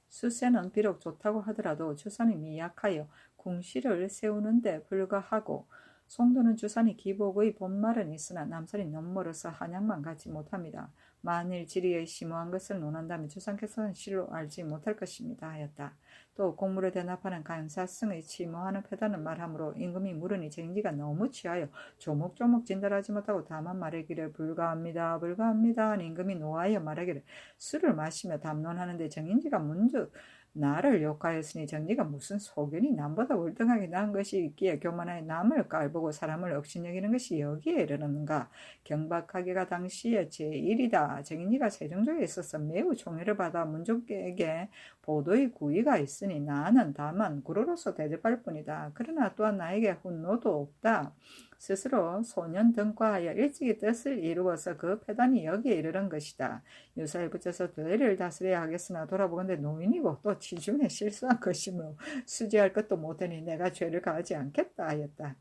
수세는 비록 좋다고 하더라도 주산이 미약하여 궁시를 세우는데 불과하고 송도는 주산이 기복의 본말은 있으나 남산이 너무 멀어서 한양만 가지 못합니다. 만일 지리의 심오한 것을 논한다면 주상께서는 실로 알지 못할 것입니다 하였다. 또 공물에 대납하는 간사성의 침오하는 패단을 말하므로 임금이 물으니 정인지가 너무 취하여 조목조목 진달하지 못하고 다만 말하기를 불가합니다 불가합니다 하니 임금이 노하여 말하기를 술을 마시며 담론하는데 정인지가 문득 나를 욕하였으니 정리가 무슨 소견이 남보다 월등하게 나은 것이 있기에 교만하여 남을 깔보고 사람을 억신여기는 것이 여기에 이르는가. 경박하게가 당시에 제1이다. 정인이가 세종조에 있어서 매우 총애를 받아 문족에게 보도의 구의가 있으니 나는 다만 구로로서 대접할 뿐이다. 그러나 또한 나에게 훈노도 없다. 스스로 소년 등과하여 일찍이 뜻을 이루어서 그 패단이 여기에 이르는 것이다. 유사에 붙여서 대를 다스려야 하겠으나 돌아보건대 노인이고 또 지중에 실수한 것이므로 수지할 것도 못하니 내가 죄를 가하지 않겠다 하였다.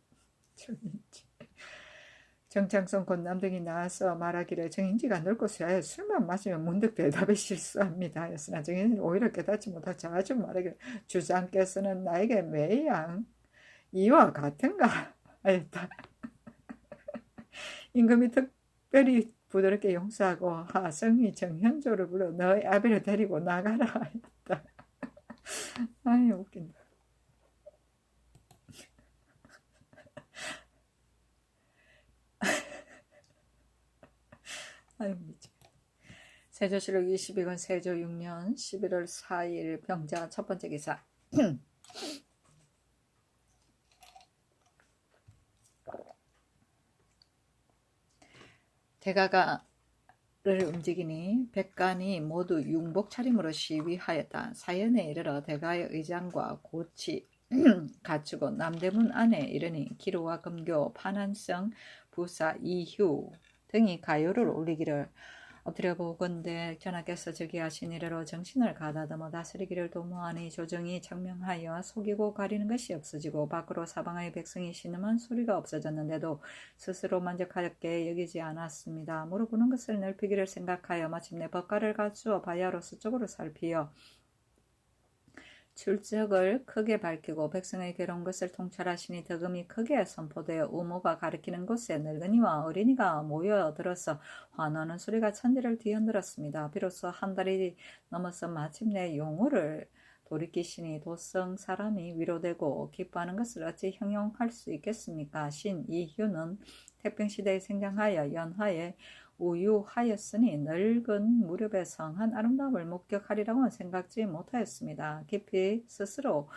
정창성 권남 등이 나와서 말하기를 정인지가 늙고 쇠하여 술만 마시면 문득 대답에 실수합니다 하였으나 정인지는 오히려 깨닫지 못하 자주 말하기를 주상께서는 나에게 매양 이와 같은가 하였다. 임금이 특별히 부드럽게 용서하고 하성이 정현조를 불러 너의 아비를 데리고 나가라 하였다. 아이 웃긴다. 아유 미치. 세조실록 22권 세조 6년 11월 4일 병자 첫 번째 기사. 대가를 움직이니 백간이 모두 융복 차림으로 시위하였다. 사연에 이르러 대가의 의장과 고치 갖추고 남대문 안에 이르니 기로와 금교, 판한성, 부사, 이휴 등이 가요를 올리기를 엎드려 보건대 전하께서 즉위하신 이래로 정신을 가다듬어 다스리기를 도모하니 조정이 청명하여 속이고 가리는 것이 없어지고 밖으로 사방의 백성이 신음한 소리가 없어졌는데도 스스로 만족하게 여기지 않았습니다. 물어보는 것을 넓히기를 생각하여 마침내 법가를 갖추어 바야로 서쪽으로 살피어 출적을 크게 밝히고 백성의 괴로운 것을 통찰하시니 덕음이 크게 선포되어 우모가 가리키는 곳에 늙은이와 어린이가 모여들어서 환호하는 소리가 천지를 뒤흔들었습니다. 비로소 한 달이 넘어서 마침내 용우를 돌이키시니 도성 사람이 위로되고 기뻐하는 것을 어찌 형용할 수 있겠습니까? 신 이휴는 태평시대에 생장하여 연하에 우유하였으니 늙은 무렵의 성한 아름다움을 목격하리라고는 생각지 못하였습니다. 깊이 스스로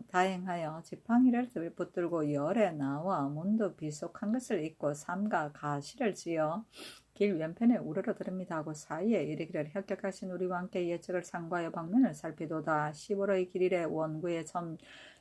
다행하여 지팡이를 붙들고 열에 나와 문득 비속한 것을 잊고 삼가 가시를 지어 길 왼편에 우르르 들읍니다 하고 사이에 이르기를 협격하신 우리와 함께 예측을 상고하여 방면을 살피도다. 15로의 길일에 원구에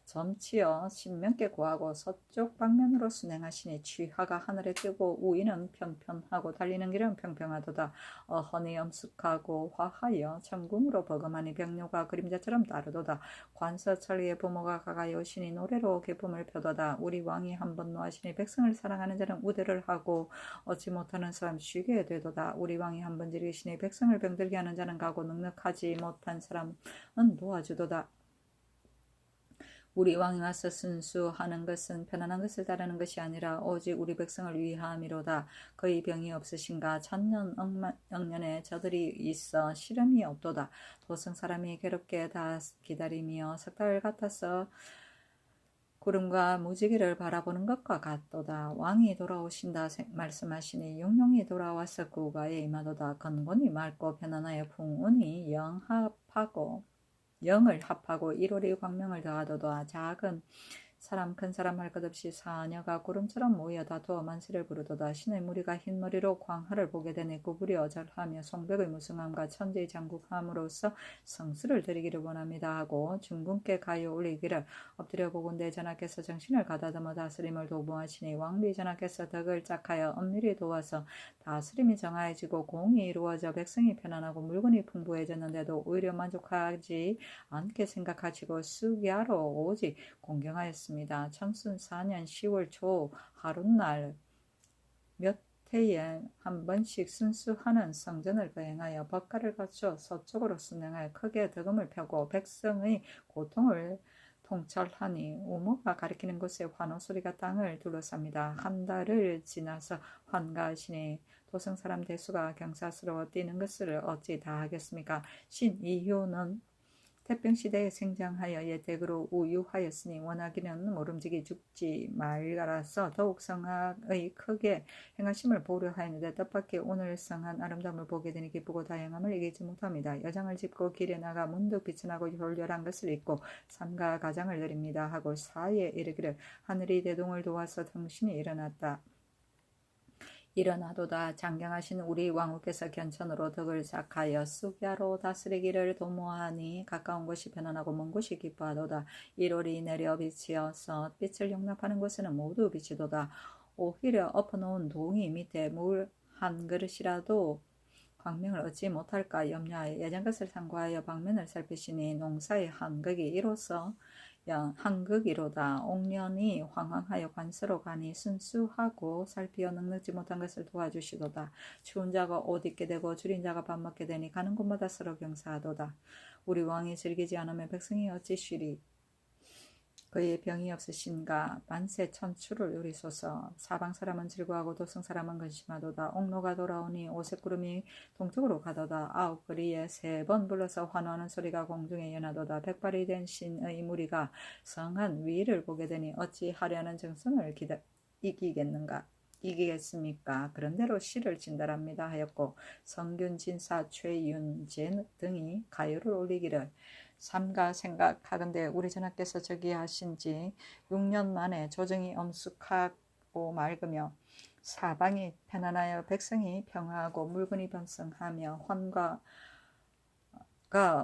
점치어 신명께 구하고 서쪽 방면으로 순행하시니 취하가 하늘에 뜨고 우이는 편편하고 달리는 길은 평평하도다. 어허니 엄숙하고 화하여 천궁으로 버금하니 병료가 그림자처럼 따르도다. 관서천리의 부모가 가까이 오시니 노래로 기쁨을 표도다. 우리 왕이 한번 노하시니 백성을 사랑하는 자는 우대를 하고 얻지 못하는 사람 쉬게 되도다. 우리 왕이 한번 지르시니 백성을 병들게 하는 자는 가고 넉넉하지 못한 사람은 도와주도다. 우리 왕이 와서 순수하는 것은 편안한 것을 따르는 것이 아니라 오직 우리 백성을 위함이로다. 그의 병이 없으신가? 천년 억년에 저들이 있어 시름이 없도다. 도성 사람이 괴롭게 다 기다리며 석 달 같아서 구름과 무지개를 바라보는 것과 같도다. 왕이 돌아오신다 말씀하시니 용룡이 돌아와서 구가에 임하도다. 건곤이 맑고 편안하여 풍운이 영을 합하고 1월의 광명을 더하도다. 작은 사람 큰 사람 할 것 없이 사녀가 구름처럼 모여 다투어 만세를 부르도다. 신의 무리가 흰머리로 광하를 보게 되니 구부려 절하며 송백의 무성함과 천지의 장국함으로써 성수를 드리기를 원합니다 하고 중군께 가요 올리기를 엎드려 보건대 전하께서 정신을 가다듬어 다스림을 도모하시니 왕비 전하께서 덕을 짝하여 엄밀히 도와서 다스림이 정화해지고 공이 이루어져 백성이 편안하고 물건이 풍부해졌는데도 오히려 만족하지 않게 생각하시고 수기하러 오직 공경하였습니다. 청순 4년 10월 초 하룻날 몇 해에 한 번씩 순수하는 성전을 거행하여 법가를 갖추어 서쪽으로 순행하여 크게 덕음을 펴고 백성의 고통을 통찰하니 우모가 가리키는 곳에 환호 소리가 땅을 둘러쌉니다. 한 달을 지나서 환가하시니 도성 사람 대수가 경사스러워 뛰는 것을 어찌 다 하겠습니까? 신 이효는 태평시대에 생장하여 예택으로 우유하였으니 원하기는 모름지기 죽지 말라서 더욱 성악의 크게 행하심을 보려 하였는데 뜻밖의 오늘 성한 아름다움을 보게 되니 기쁘고 다양함을 이기지 못합니다. 여장을 짚고 길에 나가 문득 비천하고 혈렬한 것을 입고 삼가 가장을 드립니다 하고 사에 이르기를 하늘이 대동을 도와서 당신이 일어나도다. 장경하신 우리 왕후께서 견천으로 덕을 작하여 수기하로 다스리기를 도모하니 가까운 곳이 편안하고 먼 곳이 기뻐하도다. 1월이 내려 비치어서 빛을 용납하는 곳에는 모두 비치도다. 오히려 엎어놓은 동이 밑에 물 한 그릇이라도 광명을 얻지 못할까 염려하여 예전 것을 상고하여 방면을 살피시니 농사의 한극이 이로써 한극이로다. 옥년이 황황하여 관서로 가니 순수하고 살피어 넉넉지 못한 것을 도와주시도다. 추운 자가 옷 입게 되고 줄인 자가 밥 먹게 되니 가는 곳마다 서로 경사하도다. 우리 왕이 즐기지 않으면 백성이 어찌 쉬리. 그의 병이 없으신가 만세 천추를 누리소서. 사방 사람은 즐거워하고 도성 사람은 근심하도다. 옥로가 돌아오니 오색구름이 동쪽으로 가도다. 아홉 거리에 3번 불러서 환호하는 소리가 공중에 연하도다. 백발이 된 신의 무리가 성한 위를 보게 되니 어찌 하려는 정성을 이기겠습니까? 그런대로 시를 진달합니다 하였고 성균 진사 최윤재 등이 가요를 올리기를 삼가 생각하건대 우리 전하께서 저기 하신지 6년 만에 조정이 엄숙하고 맑으며 사방이 편안하여 백성이 평화하고 물건이 번성하며 환과가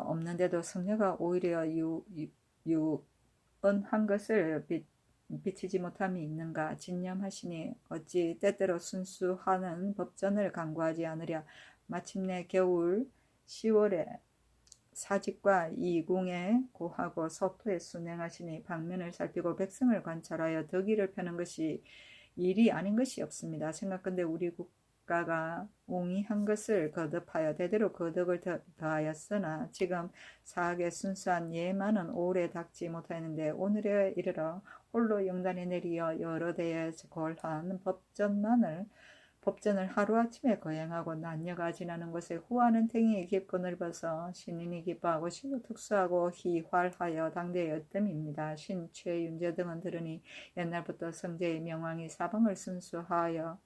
없는데도 성녀가 오히려 유언한 것을 비치지 못함이 있는가. 진념하시니 어찌 때때로 순수하는 법전을 강구하지 않으랴. 마침내 겨울 10월에 사직과 이궁에 고하고 서토에 순행하시니 방면을 살피고 백성을 관찰하여 덕의를 펴는 것이 일이 아닌 것이 없습니다. 생각건대 우리 국가가 옹이한 것을 거듭하여 대대로 그 덕을 더하였으나 지금 사악의 순수한 예만은 오래 닥지 못하였는데 오늘에 이르러 홀로 영단에 내리어 여러 대에 걸한 법전을 하루아침에 거행하고 난녀가 지나는 곳에 후하는 탱이 깊고 넓어서 신인이 기뻐하고 시도 특수하고 희활하여 당대의 으뜸입니다. 신 최윤재 등은 들으니 옛날부터 성제의 명왕이 사방을 순수하여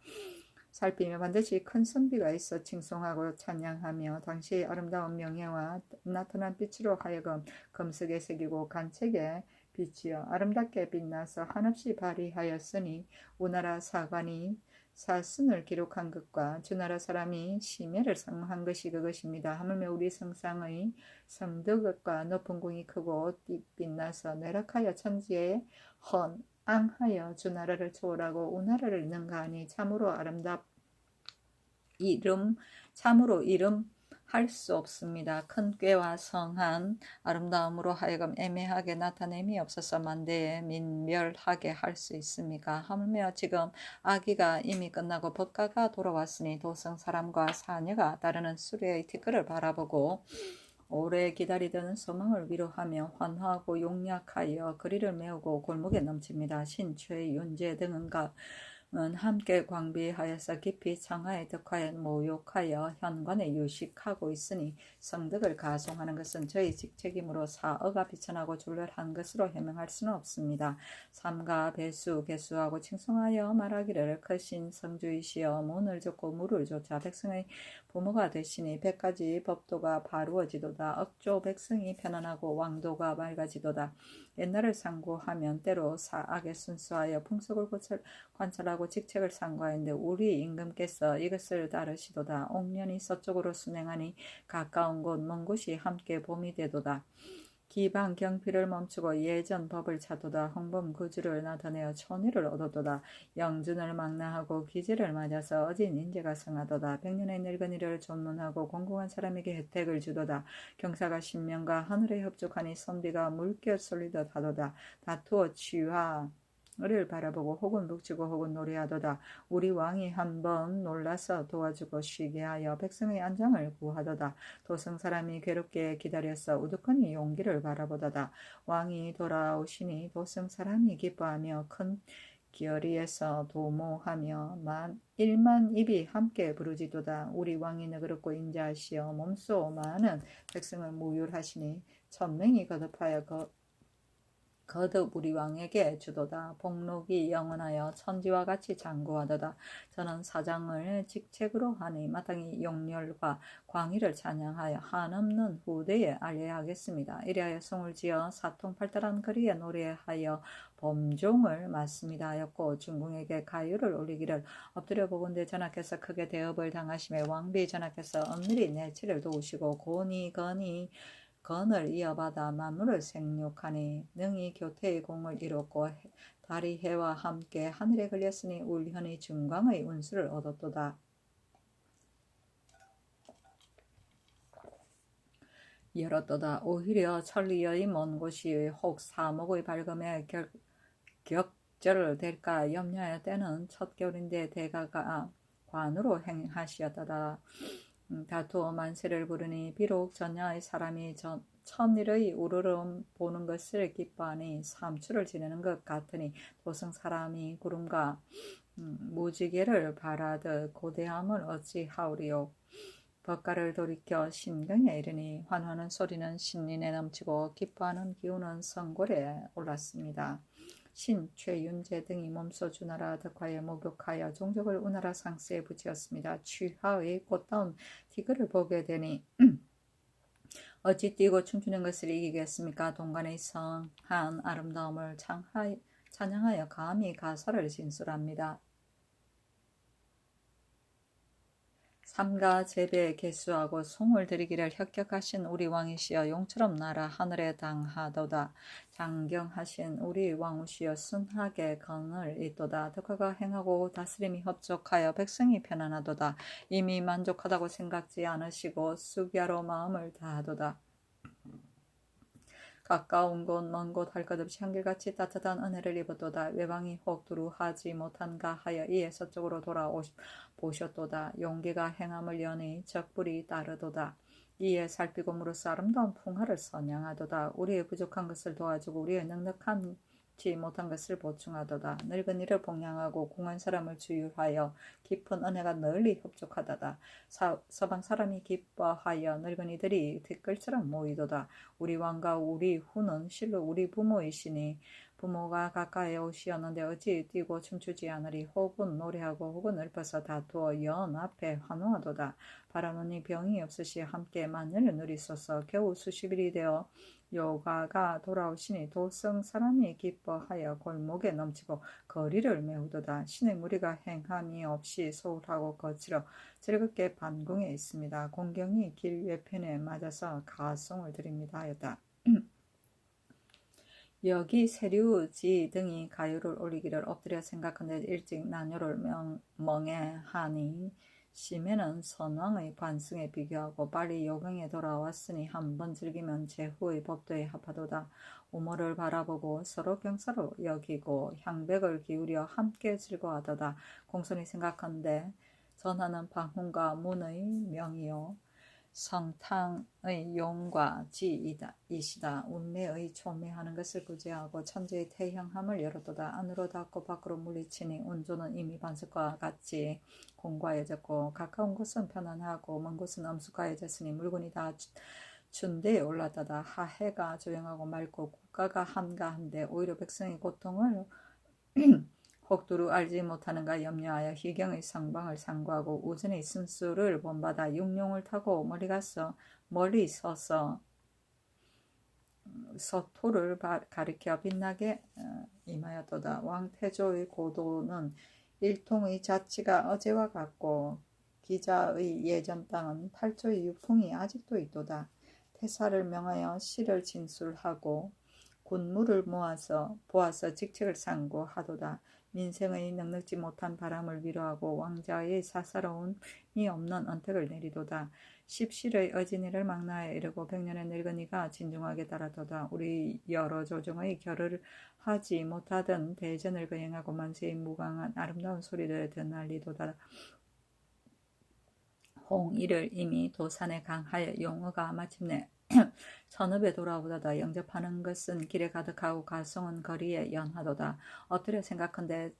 살피며 반드시 큰 선비가 있어 칭송하고 찬양하며 당시의 아름다운 명예와 나타난 빛으로 하여금 금석에 새기고 간책에 빛이여 아름답게 빛나서 한없이 발휘하였으니 우나라 사관이 사순을 기록한 것과 주나라 사람이 심해를 상한 것이 그것입니다. 하물며 우리 성상의 성덕과 높은 궁이 크고 빛나서 내락하여 천지에 헌앙하여 주나라를 초월하고 우나라를 능가하니 참으로 할 수 없습니다. 큰 꾀와 성한 아름다움으로 하여금 애매하게 나타냄이 없어서 만대에 민멸하게 할 수 있습니까? 하물며 지금 아기가 이미 끝나고 법가가 돌아왔으니 도성 사람과 사녀가 따르는 수레의 티끌을 바라보고 오래 기다리던 소망을 위로하며 환호하고 용약하여 거리를 메우고 골목에 넘칩니다. 신 최윤재 등은 함께 광비하여서 깊이 청하에 덕하여 모욕하여 현관에 유식하고 있으니 성덕을 가송하는 것은 저희 직책이므로 사어가 비천하고 졸렬한 것으로 해명할 수는 없습니다. 삼가 배수 개수하고 칭송하여 말하기를 크신 성주이시여 문을 줬고 물을 조차 백성의 부모가 되시니 100가지 법도가 바루어지도다. 억조 백성이 편안하고 왕도가 맑아지도다. 옛날을 상고하면 때로 사악에 순수하여 풍속을 관찰하고 직책을 상고하였는데 우리 임금께서 이것을 따르시도다. 옥년이 서쪽으로 순행하니 가까운 곳 먼 곳이 함께 봄이 되도다. 기방 경피를 멈추고 예전 법을 찾도다. 홍범 구주를 나타내어 천의를 얻어도다. 영준을 망라하고 기제를 맞아서 어진 인재가 성하도다. 백년의 늙은이를 존문하고 공공한 사람에게 혜택을 주도다. 경사가 신명과 하늘에 협족하니 선비가 물결 쏠리듯 하도다. 다투어 취하를 바라보고 혹은 북치고 혹은 노래하도다. 우리 왕이 한번 놀라서 도와주고 쉬게 하여 백성의 안장을 구하도다. 도성 사람이 괴롭게 기다렸어 우두커니 용기를 바라보도다. 왕이 돌아오시니 도성 사람이 기뻐하며 큰 기어리에서 도모하며 1만 입이 함께 부르짖도다. 우리 왕이 너그럽고 인자하시어 몸소 많은 백성을 무율하시니 천명이 거듭하여 거듭 우리 왕에게 주도다. 복록이 영원하여 천지와 같이 장구하도다. 저는 사장을 직책으로 하니 마땅히 용렬과 광의를 찬양하여 한없는 후대에 알려야 하겠습니다. 이리하여 송을 지어 사통팔달한 거리에 노래하여 범종을 맞습니다 하였고 중궁에게 가유를 올리기를 엎드려 보건대 전하께서 크게 대업을 당하심에 왕비 전하께서 엄밀히 내치를 도우시고 건을 이어받아 만물을 생육하니 능히 교태의 공을 이뤘고 달이 해와 함께 하늘에 걸렸으니 울현이 중광의 운수를 얻었도다. 열었도다. 오히려 천리의 먼 곳이 혹 사목의 밝음에 격절을 될까 염려하여 때는 첫 겨울인데 대가가 관으로 행하시었다다. 다투어 만세를 부르니 비록 전야의 사람이 천일의 우르름 보는 것을 기뻐하니 삼추를 지내는 것 같으니 도성 사람이 구름과 무지개를 바라듯 고대함을 어찌하오리요. 법가를 돌이켜 신경에 이르니 환호하는 소리는 신린에 넘치고 기뻐하는 기운은 성골에 올랐습니다. 신, 최윤재 등이 몸소 주나라 덕화에 목욕하여 종족을 우나라 상스에 붙였습니다. 취하의 꽃다운 티그를 보게 되니 어찌 뛰고 춤추는 것을 이기겠습니까? 동간의 성한 아름다움을 찬양하여 감히 가사를 진술합니다. 삼가 제배에 개수하고 송을 드리기를 혁혁하신 우리 왕이시여 용처럼 나라 하늘에 당하도다. 장경하신 우리 왕우시여 순하게 건을 잇도다. 덕화가 행하고 다스림이 협족하여 백성이 편안하도다. 이미 만족하다고 생각지 않으시고 수기하러 마음을 다하도다. 가까운 곳 먼 곳 할 것 없이 한결같이 따뜻한 은혜를 입었도다. 외방이 혹 두루하지 못한가 하여 이에 서쪽으로 돌아보셨도다. 용기가 행함을 여니 적불이 따르도다. 이에 살피곰으로써 아름다운 풍화를 선양하도다. 우리의 부족한 것을 도와주고 우리의 넉넉하지 못한 것을 보충하도다. 늙은이를 복양하고 공한 사람을 주유하여 깊은 은혜가 널리 협족하도다. 서방 사람이 기뻐하여 늙은이들이 티끌처럼 모이도다. 우리 왕과 우리 후는 실로 우리 부모이시니 부모가 가까이 오시었는데 어찌 뛰고 춤추지 않으리. 혹은 노래하고 혹은 읊어서 다투어 연 앞에 환호하도다. 바라노니 병이 없으시 함께 만년을 누리소서. 겨우 수십일이 되어 요가가 돌아오시니 도성 사람이 기뻐하여 골목에 넘치고 거리를 메우도다. 신의 무리가 행함이 없이 소홀하고 거칠어 즐겁게 반궁에 있습니다. 공경이 길 외편에 맞아서 가송을 드립니다 하였다. 여기 세류지 등이 가요를 올리기를 엎드려 생각한데 일찍 난요를 멍해하니 심해는 선왕의 관승에 비교하고 빨리 요경에 돌아왔으니 한번 즐기면 제후의 법도에 합하도다. 우모를 바라보고 서로 경사로 여기고 향백을 기울여 함께 즐거워하도다. 공손히 생각한데 전하는 방훈과 문의 명이요 성탕의 용과 지이시다. 운매의 초매하는 것을 구제하고 천지의 태형함을 열었도다. 안으로 닫고 밖으로 물리치니 운조는 이미 반석과 같이 공과해졌고 가까운 곳은 편안하고 먼 곳은 엄숙하여졌으니 물건이 다 춘대에 올랐다다. 하해가 조용하고 맑고 국가가 한가한데 오히려 백성의 고통을 혹 두루 알지 못하는가 염려하여 희경의 성방을 상고하고 우전의 순수를 본받아 육룡을 타고 멀리 서서 서토를 가리켜 빛나게 임하였도다. 왕 태조의 고도는 일통의 자치가 어제와 같고 기자의 예전 땅은 팔조의 유풍이 아직도 있도다. 태사를 명하여 시를 진술하고 군무를 보아서 직책을 상고하도다. 민생의 넉넉지 못한 바람을 위로하고 왕자의 사사로움이 없는 언택을 내리도다. 십실의 어진이를 망라하여 이르고 백년의 늙은이가 진중하게 따라도다. 우리 여러 조정의 결을 하지 못하던 대전을 거행하고 만세의 무강한 아름다운 소리를 드날리도다. 홍이를 이미 도산에 강하여 용어가 마침내 천읍에 돌아오도다. 영접하는 것은 길에 가득하고 가송은 거리에 연하도다. 엎드려 생각한데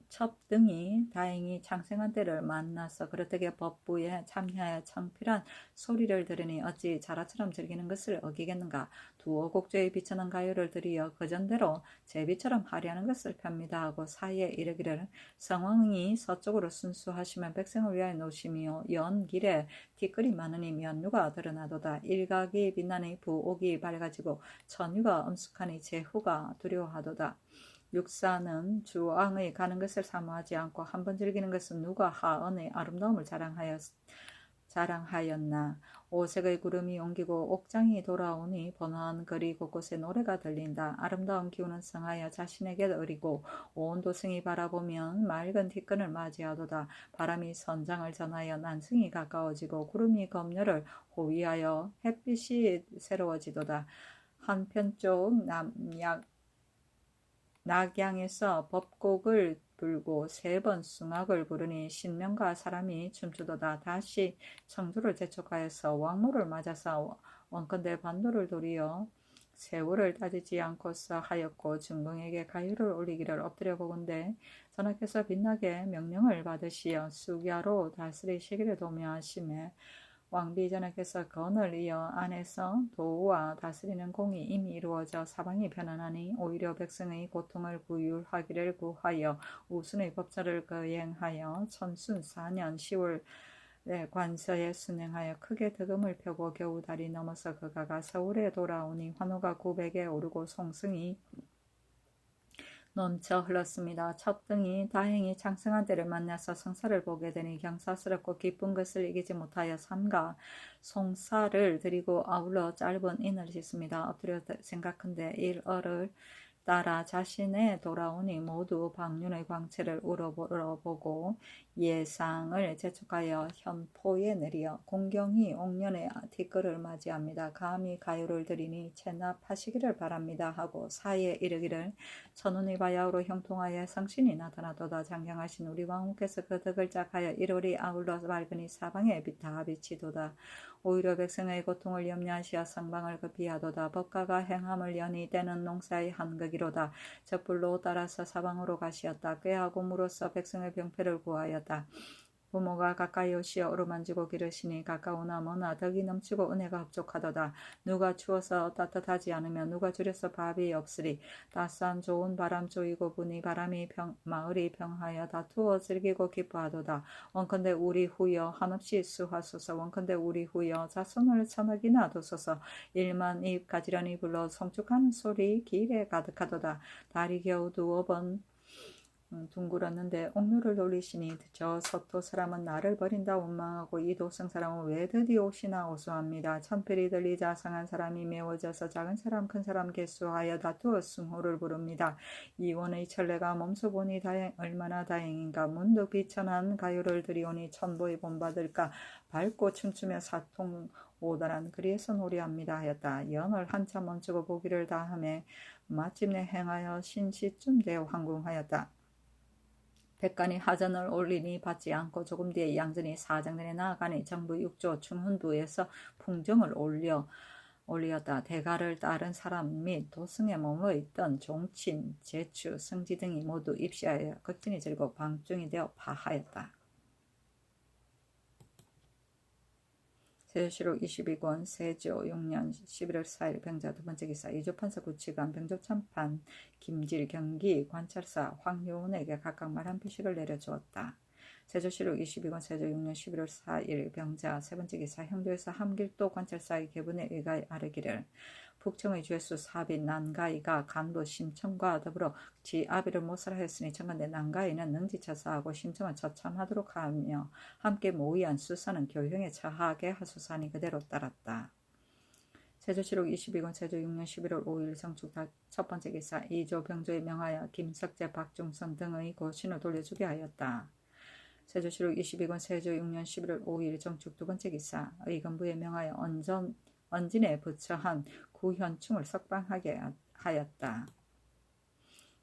첩등이 다행히 창생한 때를 만나서 그렇게 법부에 참여하여 청필한 소리를 들으니 어찌 자라처럼 즐기는 것을 어기겠는가. 두어곡조에 비천한 가요를 들이어 그전대로 제비처럼 하려는 것을 펴니다 하고 사이에 이르기를 성왕이 서쪽으로 순수하시면 백성을 위하여 노심이요 연 길에 티끌이 많으니 면류가 드러나도다. 일각이 빛나니 부옥이 밝아지고 천유가 엄숙하니 제후가 두려워하도다. 육사는 주왕의 가는 것을 사모하지 않고 한번 즐기는 것은 누가 하언의 아름다움을 자랑하였나. 오색의 구름이 옮기고 옥장이 돌아오니 번화한 거리 곳곳에 노래가 들린다. 아름다운 기운은 성하여 자신에게 어리고 온 도성이 바라보면 맑은 티끌을 맞이하도다. 바람이 선장을 전하여 난승이 가까워지고 구름이 검열을 호위하여 햇빛이 새로워지도다. 한편쪽 낙양에서 법곡을 불고 3번 숭악을 부르니 신명과 사람이 춤추도다. 다시 청주를 재촉하여서 왕모를 맞아서 원컨대 반도를 도리어 세월을 따지지 않고서 하였고 중궁에게 가유를 올리기를 엎드려 보건대 전하께서 빛나게 명령을 받으시어 수야로 다스리시기를 도모하심에 왕비전하께서 건을 이어 안에서 도와 다스리는 공이 이미 이루어져 사방이 편안하니 오히려 백성의 고통을 구휼하기를 구하여 우순의 법사를 거행하여 천순 4년 10월 관서에 순행하여 크게 득음을 펴고 겨우 달이 넘어서 그가가 서울에 돌아오니 환호가 900에 오르고 송승이 넘쳐 흘렀습니다. 첩등이 다행히 창승한 때를 만나서 성사를 보게 되니 경사스럽고 기쁜 것을 이기지 못하여 삼가 송사를 드리고 아울러 짧은 인을 짓습니다. 엎드려 생각한데 일어를 따라 자신에 돌아오니 모두 방륜의 광채를 우러보고 예상을 재촉하여 현포에 내리어 공경히 옥년의 티끌을 맞이합니다. 감히 가요를 드리니 체납하시기를 바랍니다 하고 사이에 이르기를 천운의 바야흐로 형통하여 성신이 나타나도다. 장경하신 우리 왕후께서 그 덕을 짝하여 1월이 아울러 밝으니 사방에 다 비치도다. 오히려 백성의 고통을 염려하시어 성방을 급히 하도다. 법가가 행함을 여니 때는 농사의 한극이로다. 적불로 따라서 사방으로 가시었다. 꾀하고 물어서 백성의 병폐를 구하였다. 부모가 가까이 오시어 어루만지고 기르시니 가까우나 머나 덕이 넘치고 은혜가 흡족하도다. 누가 추워서 따뜻하지 않으면 누가 줄여서 밥이 없으리. 따스한 좋은 바람 조이고 부니 바람이 마을이 평하여 다투어 즐기고 기뻐하도다. 원컨대 우리 후여 한없이 수하소서. 원컨대 우리 후여 자손을 천억이나 두소서. 1만 입 가지런히 불러 성축하는 소리 길에 가득하도다. 달이 겨우 2번 둥글었는데 옥류를 돌리시니 저 서토 사람은 나를 버린다 원망하고 이 도성 사람은 왜 드디어 오시나 오소합니다. 천필이 들리자 상한 사람이 메워져서 작은 사람 큰 사람 개수하여 다투어 숭호를 부릅니다. 이원의 천례가 몸소 보니 얼마나 다행인가. 문득 비천한 가요를 들이오니 천보의 본받을까. 밝고 춤추며 사통 오다란 그리에서 노래합니다 하였다. 연을 한참 멈추고 보기를 다함에 마침내 행하여 신시쯤 되어 황궁하였다. 백관이 하전을 올리니 받지 않고 조금 뒤에 양전이 사장전에 나아가니 정부 6조 충훈부에서 풍정을 올리었다. 대가를 따른 사람 및 도승에 머물러 있던 종친, 제추, 성지 등이 모두 입시하여 극진히 즐고 방중이 되어 파하였다. 세조실록 22권 세조 6년 11월 4일 병자 두 번째 기사 이조판사 구치관 병조참판 김질 경기 관찰사 황효운에게 각각 말 한 표씩을 내려주었다. 세조실록 22권 세조 6년 11월 4일 병자 세 번째 기사 형조에서 함길도 관찰사의 계분에 의가 아르기를 북청의 주에수 사빈 난가이가 간부 심청과 더불어 지아비를 모살하였으니 청간대 난가이는 능지처사하고 심청은 처참하도록 하며 함께 모의한 수사는 교형에 처하게 하소사니 그대로 따랐다. 세조실록 22권 세조 6년 11월 5일 정축 첫 번째 기사 이조 병조에 명하여 김석재 박중선 등의 고신을 돌려주게 하였다. 세조실록 22권 세조 6년 11월 5일 정축 두 번째 기사 의건부에 명하여 언진에 부처한 구현충을 석방하게 하였다.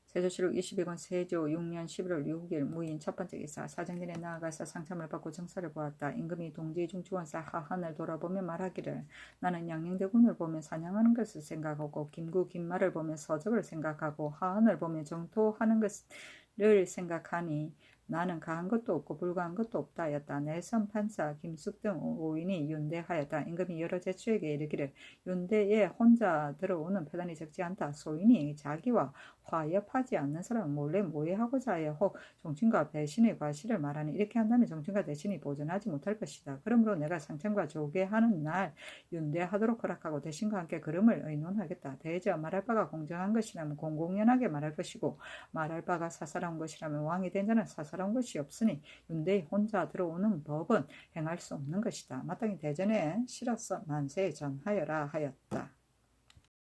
세조실록 22권 세조 6년 11월 6일 무인 첫 번째 기사 사정진에 나아가서 상참을 받고 정사를 보았다. 임금이 동지 중추원사 하한을 돌아보며 말하기를 나는 양녕대군을 보며 사냥하는 것을 생각하고 김구 김말을 보며 서적을 생각하고 하한을 보며 정토하는 것을 생각하니 나는 가한 것도 없고 불가한 것도 없다 하였다. 내선 판사 김숙 등 5인이 윤대하였다. 임금이 여러 제추에게 이르기를 윤대에 혼자 들어오는 패단이 적지 않다. 소인이 자기와 화협하지 않는 사람은 몰래 모해하고자 하여 혹 정친과 배신의 과실을 말하니 이렇게 한다면 정친과 대신이 보존하지 못할 것이다. 그러므로 내가 상청과 조계하는 날 윤대하도록 허락하고 대신과 함께 걸음을 의논하겠다. 대저 말할 바가 공정한 것이라면 공공연하게 말할 것이고 말할 바가 사사로운 것이라면 왕이 된 자는 사사로운 것이 없으니 윤대에 혼자 들어오는 법은 행할 수 없는 것이다. 마땅히 대전에 실어서 만세에 전하여라 하였다.